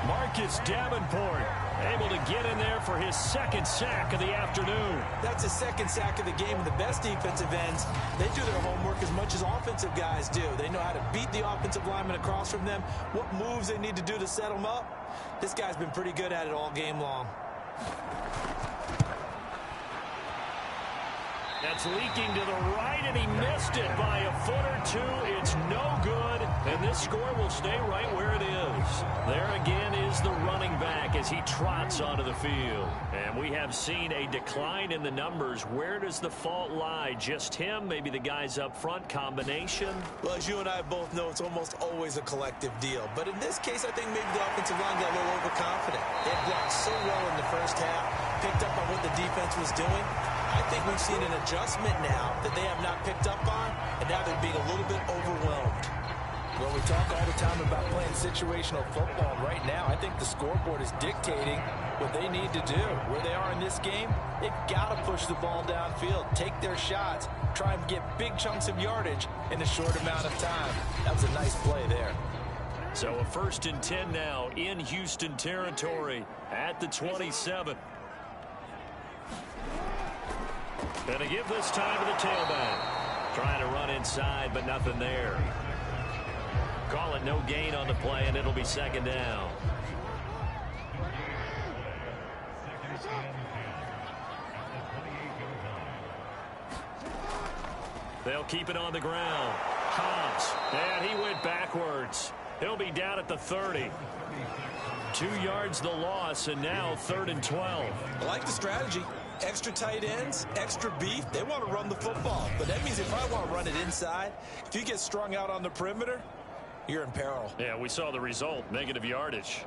Marcus Davenport able to get in there for his 2nd sack of the afternoon. That's his 2nd sack of the game, and the best defensive ends, they do their homework as much as offensive guys do. They know how to beat the offensive lineman across from them, what moves they need to do to set them up. This guy's been pretty good at it all game long. That's leaking to the right, and he missed it by a foot or two. It's no good, And this score will stay right where it is. There again is the running back as he trots onto the field. And we have seen a decline in the numbers. Where does the fault lie? Just him? Maybe the guys up front? Combination? Well, as you and I both know, it's almost always a collective deal. But in this case, I think maybe the offensive line got a little overconfident. They had blocked so well in the first half, picked up on what the defense was doing. I think we've seen an adjustment now that they have not picked up on, and now they're being a little bit overwhelmed. Well, we talk all the time about playing situational football. Right now, I think the scoreboard is dictating what they need to do. Where they are in this game, they've got to push the ball downfield, take their shots, try and get big chunks of yardage in a short amount of time. That was a nice play there. So a 1st and 10 now in Houston territory at the 27. Gonna give this time to the tailback. Trying to run inside, but nothing there. Call it no gain on the play, and it'll be 2nd down. They'll keep it on the ground. Hobbs, and he went backwards. He'll be down at the 30. 2 yards the loss, and now 3rd and 12. I like the strategy. Extra tight ends, extra beef. They want to run the football. But that means if I want to run it inside, if you get strung out on the perimeter, you're in peril. Yeah, we saw the result, negative yardage.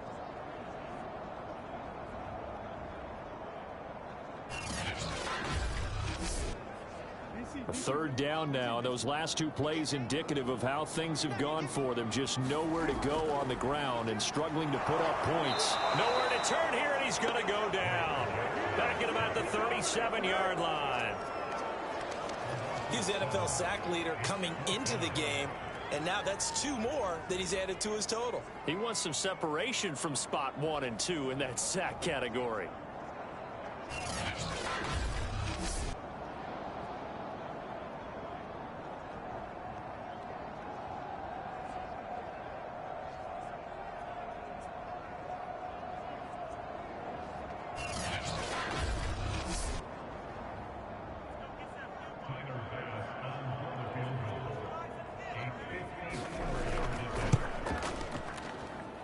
A 3rd down now. Those last 2 plays indicative of how things have gone for them. Just nowhere to go on the ground and struggling to put up points. Nowhere to turn here, and he's going to go down. Back at about the 37-yard line. He's the NFL sack leader coming into the game, and now that's 2 more that he's added to his total. He wants some separation from spot 1 and 2 in that sack category.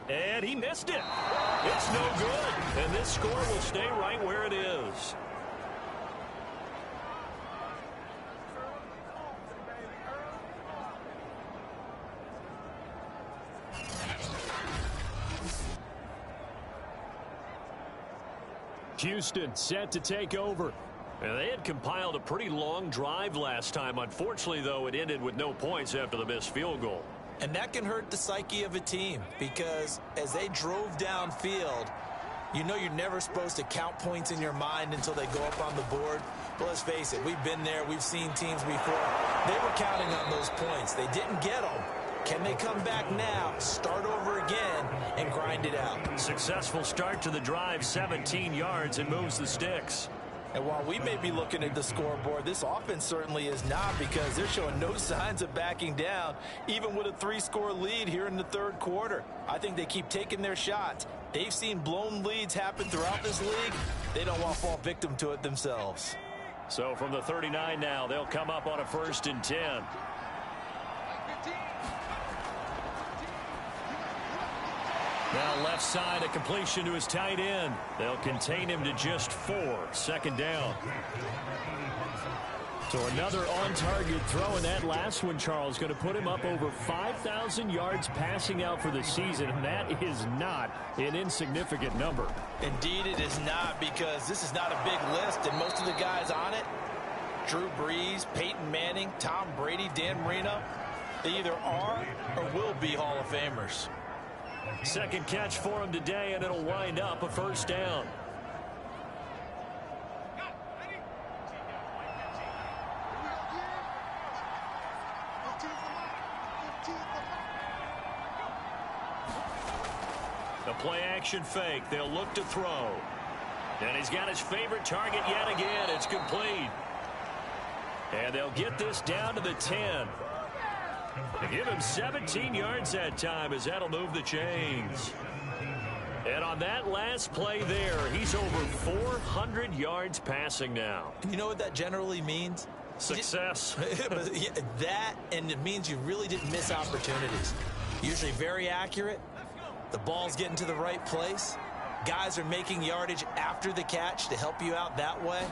And he missed it. It's no good. And this score will stay right where it is. Houston set to take over. And they had compiled a pretty long drive last time. Unfortunately, though, it ended with no points after the missed field goal. And that can hurt the psyche of a team because as they drove downfield, you know you're never supposed to count points in your mind until they go up on the board. But let's face it, we've been there. We've seen teams before. They were counting on those points. They didn't get them. Can they come back now, start over again, and grind it out? Successful start to the drive, 17 yards, and moves the sticks. And while we may be looking at the scoreboard, this offense certainly is not, because they're showing no signs of backing down, even with a 3-score lead here in the 3rd quarter. I think they keep taking their shots. They've seen blown leads happen throughout this league. They don't want to fall victim to it themselves. So from the 39 now, they'll come up on a 1st and 10. Now left side, a completion to his tight end. They'll contain him to just 4. 2nd down. So another on-target throw, and that last one, Charles, going to put him up over 5,000 yards passing out for the season, and that is not an insignificant number. Indeed it is not, because this is not a big list, and most of the guys on it, Drew Brees, Peyton Manning, Tom Brady, Dan Marino, they either are or will be Hall of Famers. 2nd catch for him today, and it'll wind up a 1st down. The play action fake. They'll look to throw. And he's got his favorite target yet again. It's complete. And they'll get this down to the 10. They give him 17 yards that time, as that'll move the chains. And on that last play there, he's over 400 yards passing now. You know what that generally means? Success. That, and it means you really didn't miss opportunities. Usually very accurate. The ball's getting to the right place. Guys are making yardage after the catch to help you out that way.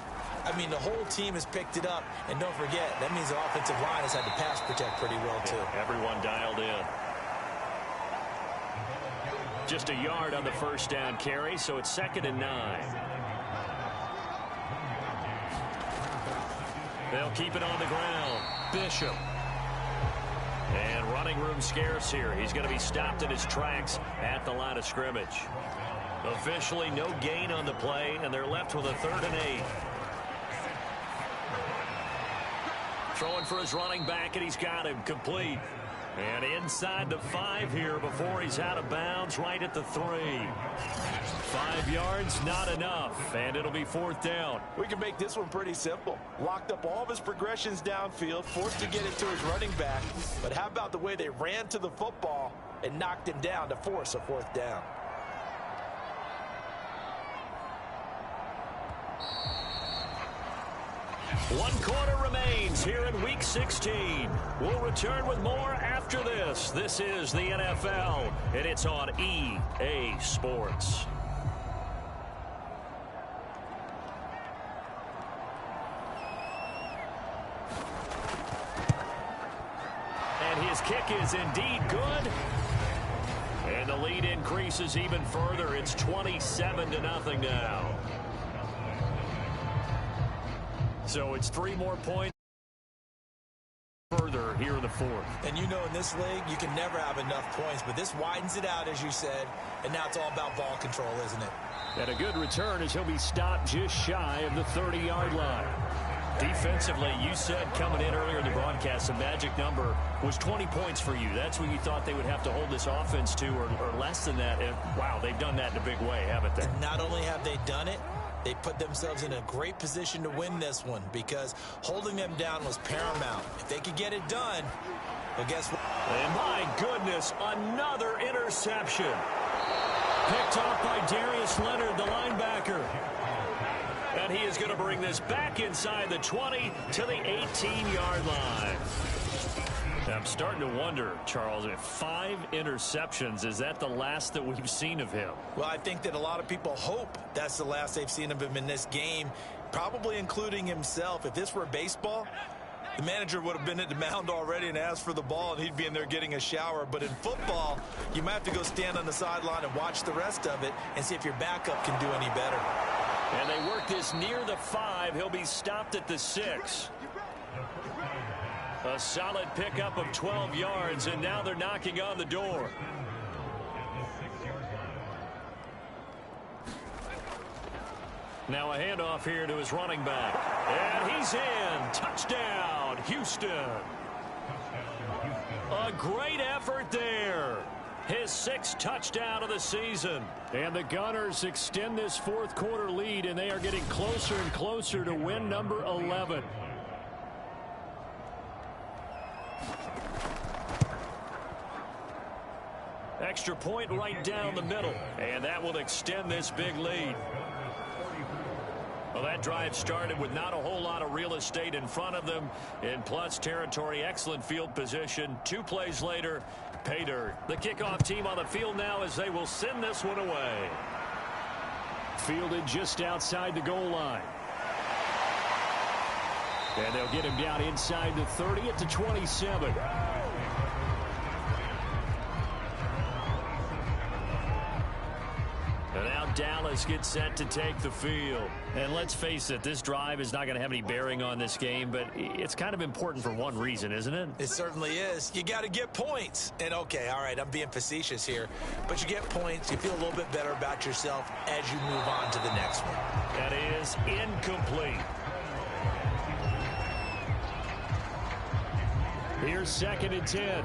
I mean, the whole team has picked it up. And don't forget, that means the offensive line has had to pass protect pretty well, too. Yeah, everyone dialed in. Just a yard on the first down carry, so it's 2nd and 9. They'll keep it on the ground. Bishop. And running room scarce here. He's going to be stopped in his tracks at the line of scrimmage. Officially no gain on the play, and they're left with a 3rd and 8. Throwing for his running back, and he's got him complete. And inside the 5 here before he's out of bounds, right at the 3. 5 yards, not enough, and it'll be 4th down. We can make this one pretty simple. Locked up all of his progressions downfield, forced to get it to his running back. But how about the way they ran to the football and knocked him down to force a 4th down? One quarter remains here in Week 16. We'll return with more after this. This is the NFL, and it's on EA Sports. And his kick is indeed good. And the lead increases even further. It's 27-0 now. So it's 3 more points further here in the 4th. And you know, in this league, you can never have enough points, but this widens it out, as you said, and now it's all about ball control, isn't it? And a good return as he'll be stopped just shy of the 30-yard line. Defensively, you said coming in earlier in the broadcast, the magic number was 20 points for you. That's what you thought they would have to hold this offense to, or less than that. And, wow, they've done that in a big way, haven't they? And not only have they done it, they put themselves in a great position to win this one because holding them down was paramount. If they could get it done, well, guess what? And my goodness, another interception. Picked off by Darius Leonard, the linebacker. And he is going to bring this back inside the 20 to the 18-yard line. I'm starting to wonder, Charles, if 5 interceptions, is that the last that we've seen of him? Well, I think that a lot of people hope that's the last they've seen of him in this game, probably including himself. If this were baseball, the manager would have been at the mound already and asked for the ball, and he'd be in there getting a shower. But in football, you might have to go stand on the sideline and watch the rest of it and see if your backup can do any better. And they work this near the 5. He'll be stopped at the 6. A solid pickup of 12 yards, and now they're knocking on the door. Now a handoff here to his running back. And he's in. Touchdown, Houston. A great effort there. His 6th touchdown of the season. And the Gunners extend this 4th quarter lead, and they are getting closer and closer to win number 11. Extra point right down the middle, and that will extend this big lead. Well, that drive started with not a whole lot of real estate in front of them. In plus territory, excellent field position. 2 plays later, pay dirt. The kickoff team on the field now as they will send this one away. Fielded just outside the goal line. And they'll get him down inside the 30 at the 27. And now Dallas gets set to take the field. And let's face it, this drive is not going to have any bearing on this game, but it's kind of important for one reason, isn't it? It certainly is. You got to get points. And, okay, all right, I'm being facetious here. But you get points, you feel a little bit better about yourself as you move on to the next one. That is incomplete. Here's 2nd and 10.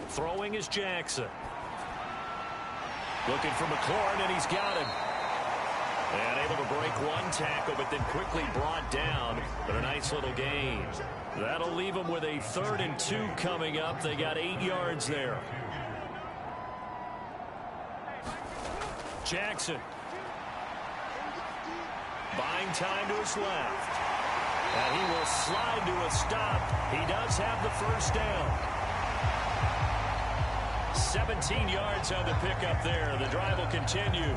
Throwing is Jackson. Looking for McLaurin, and he's got him. And able to break one tackle, but then quickly brought down. But a nice little gain. That'll leave them with a 3rd and 2 coming up. They got 8 yards there. Jackson. Buying time to his left. And he will slide to a stop. He does have the first down. 17 yards on the pickup there. The drive will continue.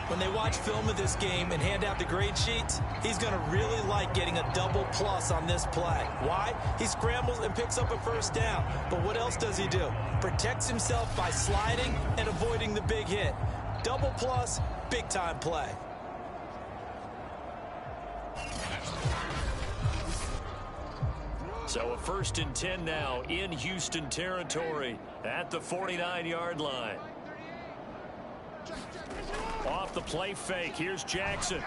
When they watch film of this game and hand out the grade sheets, he's going to really like getting a double plus on this play. Why? He scrambles and picks up a first down. But what else does he do? Protects himself by sliding and avoiding the big hit. Double plus, big time play. So a 1st and 10 now in Houston territory at the 49-yard line. Off the play fake, here's Jackson.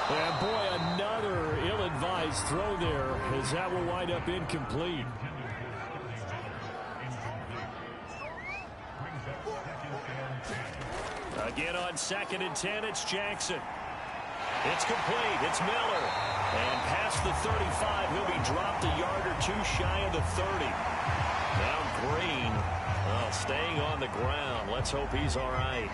And boy, another ill-advised throw there, as that will wind up incomplete. Again on 2nd and 10, it's Jackson. It's complete, it's Miller. And past the 35, he'll be dropped a yard or two shy of the 30. Now Green, well, staying on the ground. Let's hope he's all right.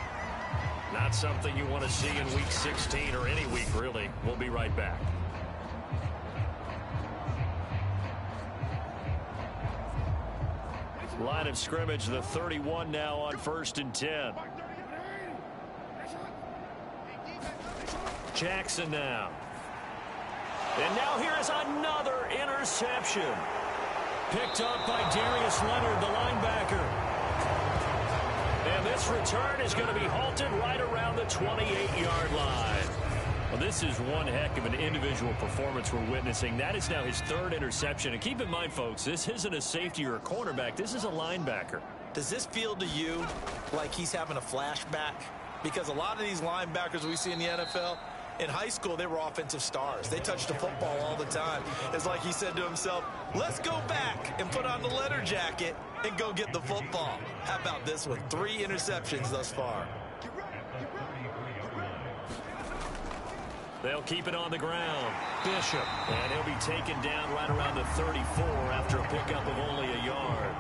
Not something you want to see in week 16 or any week, really. We'll be right back. Line of scrimmage, the 31 now on 1st and 10. Jackson now. And now here is another interception. Picked up by Darius Leonard, the linebacker. And this return is going to be halted right around the 28-yard line. Well, this is one heck of an individual performance we're witnessing. That is now his 3rd interception. And keep in mind, folks, this isn't a safety or a cornerback. This is a linebacker. Does this feel to you like he's having a flashback? Because a lot of these linebackers we see in the NFL, in high school, they were offensive stars. They touched the football all the time. It's like he said to himself, let's go back and put on the leather jacket and go get the football. How about this one? 3 interceptions thus far. They'll keep it on the ground. Bishop. And he'll be taken down right around the 34 after a pickup of only a yard.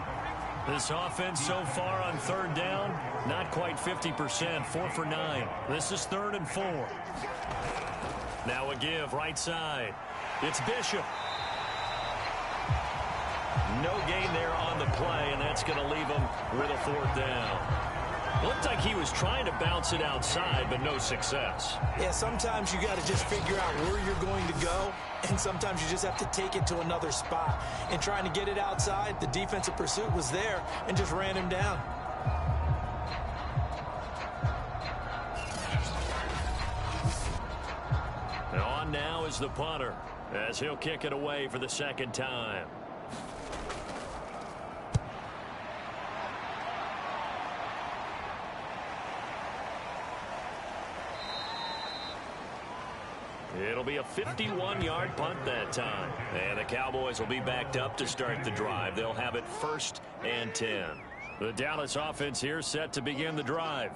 This offense so far on 3rd down, not quite 50%, 4 for 9. This is 3rd and 4. Now a give right side. It's Bishop. No gain there on the play, and that's going to leave him with a 4th down. Looked like he was trying to bounce it outside, but no success. Yeah, sometimes you got to just figure out where you're going to go, and sometimes you just have to take it to another spot. And trying to get it outside, the defensive pursuit was there and just ran him down. And on now is the punter, as he'll kick it away for the 2nd time. It'll be a 51-yard punt that time. And the Cowboys will be backed up to start the drive. They'll have it 1st and 10. The Dallas offense here set to begin the drive.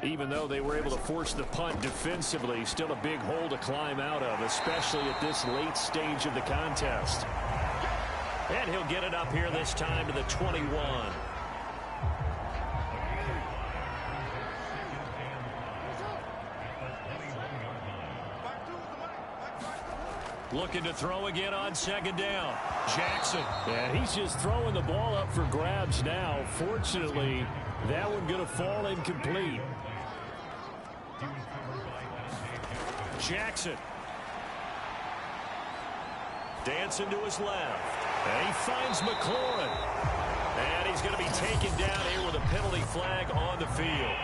Even though they were able to force the punt defensively, still a big hole to climb out of, especially at this late stage of the contest. And he'll get it up here this time to the 21. Looking to throw again on 2nd down. Jackson. And he's just throwing the ball up for grabs now. Fortunately, that one going to fall incomplete. Jackson. Dancing to his left. And he finds McLaurin. And he's going to be taken down here with a penalty flag on the field.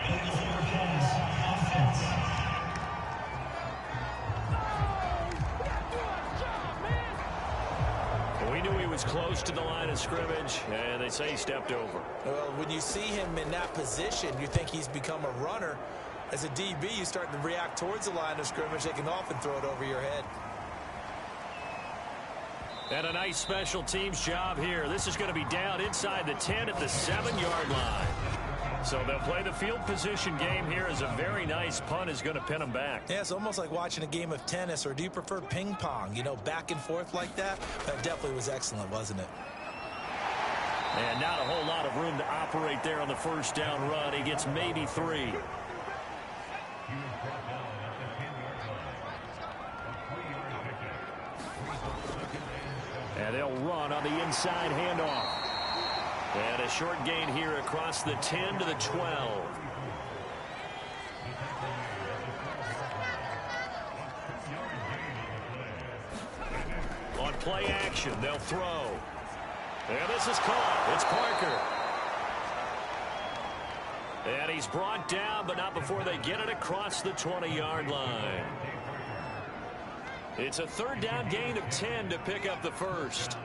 We knew he was close to the line of scrimmage, and they say he stepped over. Well, when you see him in that position, you think he's become a runner. As a DB, you start to react towards the line of scrimmage. They can often throw it over your head. And a nice special teams job here. This is going to be down inside the 10 at the 7-yard line. So they'll play the field position game here as a very nice punt is going to pin them back. Yeah, it's almost like watching a game of tennis, or do you prefer ping pong? You know, back and forth like that? That definitely was excellent, wasn't it? And not a whole lot of room to operate there on the 1st down run. He gets maybe 3. And they'll run on the inside handoff. And a short gain here across the 10 to the 12. On play action, they'll throw. And this is caught. It's Parker. And he's brought down, but not before they get it across the 20-yard line. It's a third down gain of 10 to pick up the first.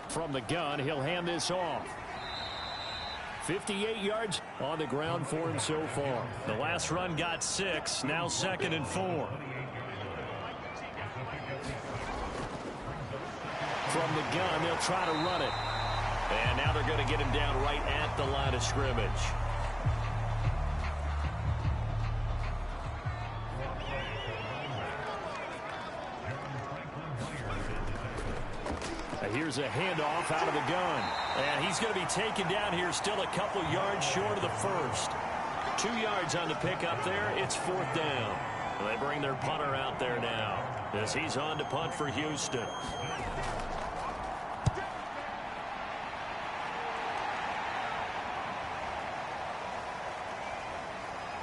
From the gun, he'll hand this off. 58 yards on the ground for him so far. The last run got 6, now 2nd and 4. From the gun, they'll try to run it. And now they're going to get him down right at the line of scrimmage. Here's a handoff out of the gun. And he's going to be taken down here, still a couple yards short of the first. 2 yards on the pickup there. It's 4th down. They bring their punter out there now as he's on to punt for Houston.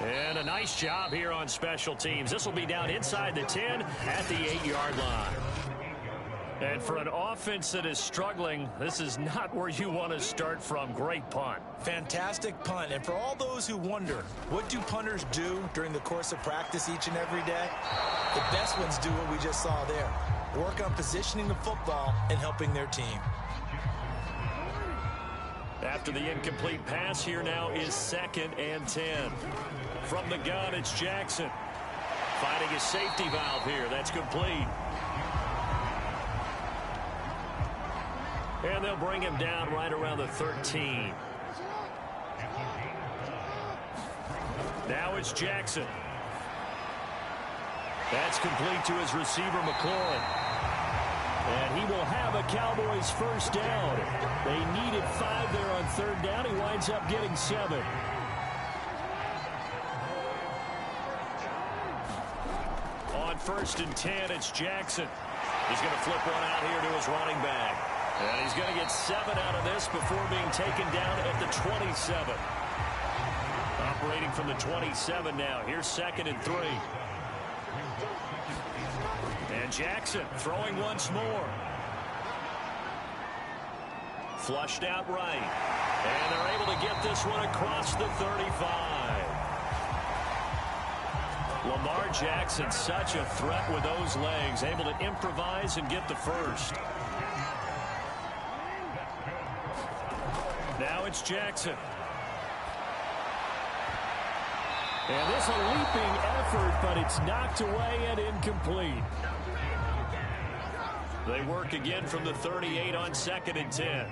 And a nice job here on special teams. This will be down inside the 10 at the 8-yard line. And for an offense that is struggling, this is not where you want to start from. Great punt. Fantastic punt. And for all those who wonder, what do punters do during the course of practice each and every day? The best ones do what we just saw there. Work on positioning the football and helping their team. After the incomplete pass, here now is 2nd and 10. From the gun, it's Jackson. Finding his safety valve here. That's complete. And they'll bring him down right around the 13. Now it's Jackson. That's complete to his receiver, McLaurin. And he will have a Cowboys first down. They needed 5 there on 3rd down. He winds up getting 7. On 1st and 10, it's Jackson. He's going to flip one out here to his running back. And he's going to get 7 out of this before being taken down at the 27. Operating from the 27 now. Here's 2nd and 3. And Jackson throwing once more. Flushed out right. And they're able to get this one across the 35. Lamar Jackson, such a threat with those legs. Able to improvise and get the first. Now it's Jackson. And this a leaping effort, but it's knocked away and incomplete. They work again from the 38 on 2nd and 10.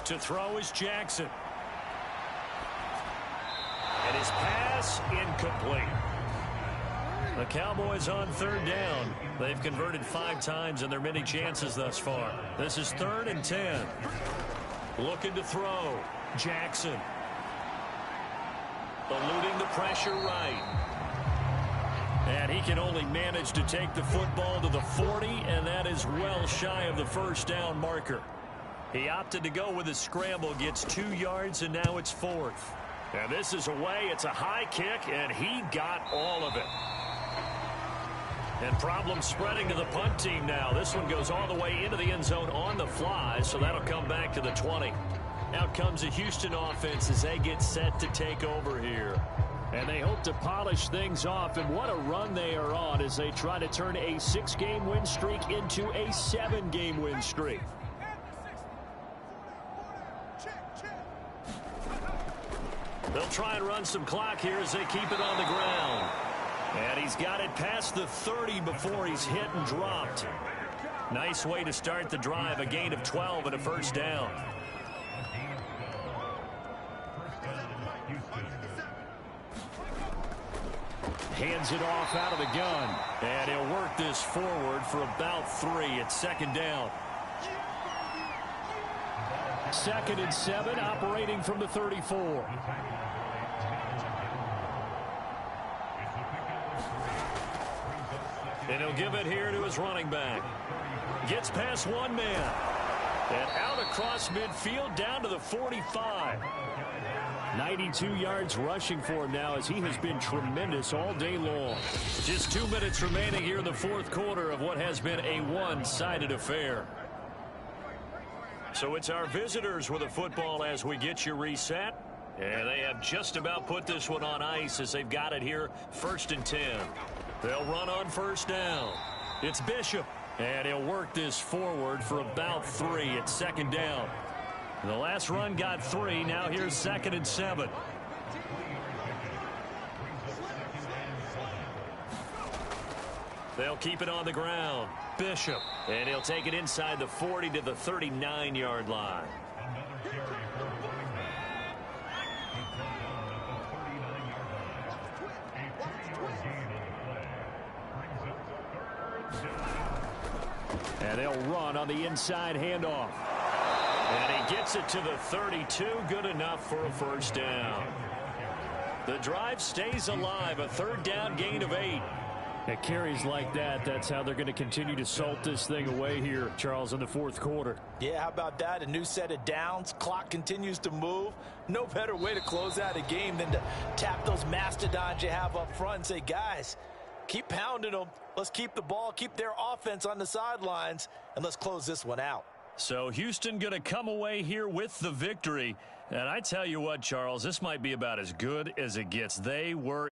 To throw is Jackson. And his pass incomplete. The Cowboys on 3rd down. They've converted 5 times in their many chances thus far. This is 3rd and 10. Looking to throw. Jackson. Eluding the pressure right. And he can only manage to take the football to the 40, and that is well shy of the first down marker. He opted to go with a scramble, gets 2 yards, and now it's 4th. And this is away. It's a high kick, and he got all of it. And problems spreading to the punt team now. This one goes all the way into the end zone on the fly, so that'll come back to the 20. Out comes the Houston offense as they get set to take over here. And they hope to polish things off, and what a run they are on as they try to turn a 6-game win streak into a 7-game win streak. They'll try and run some clock here as they keep it on the ground. And he's got it past the 30 before he's hit and dropped. Nice way to start the drive, a gain of 12 and a first down. Hands it off out of the gun. And he'll work this forward for about 3. It's 2nd down. 2nd and 7, operating from the 34. And he'll give it here to his running back. Gets past one man. And out across midfield down to the 45. 92 yards rushing for him now as he has been tremendous all day long. Just 2 minutes remaining here in the fourth quarter of what has been a one-sided affair. So it's our visitors with the football as we get you reset. And they have just about put this one on ice as they've got it here, 1st and 10. They'll run on first down. It's Bishop, and he'll work this forward for about 3 at 2nd down. The last run got 3. Now here's 2nd and 7. They'll keep it on the ground. Bishop, and he'll take it inside the 40 to the 39-yard line. And they'll run on the inside handoff. And he gets it to the 32. Good enough for a 1st down. The drive stays alive. A 3rd down gain of 8. At carries like that, that's how they're going to continue to salt this thing away here, Charles, in the fourth quarter. Yeah, how about that? A new set of downs. Clock continues to move. No better way to close out a game than to tap those mastodons you have up front and say, guys, keep pounding them. Let's keep the ball, keep their offense on the sidelines, and let's close this one out. So Houston going to come away here with the victory. And I tell you what, Charles, this might be about as good as it gets. They were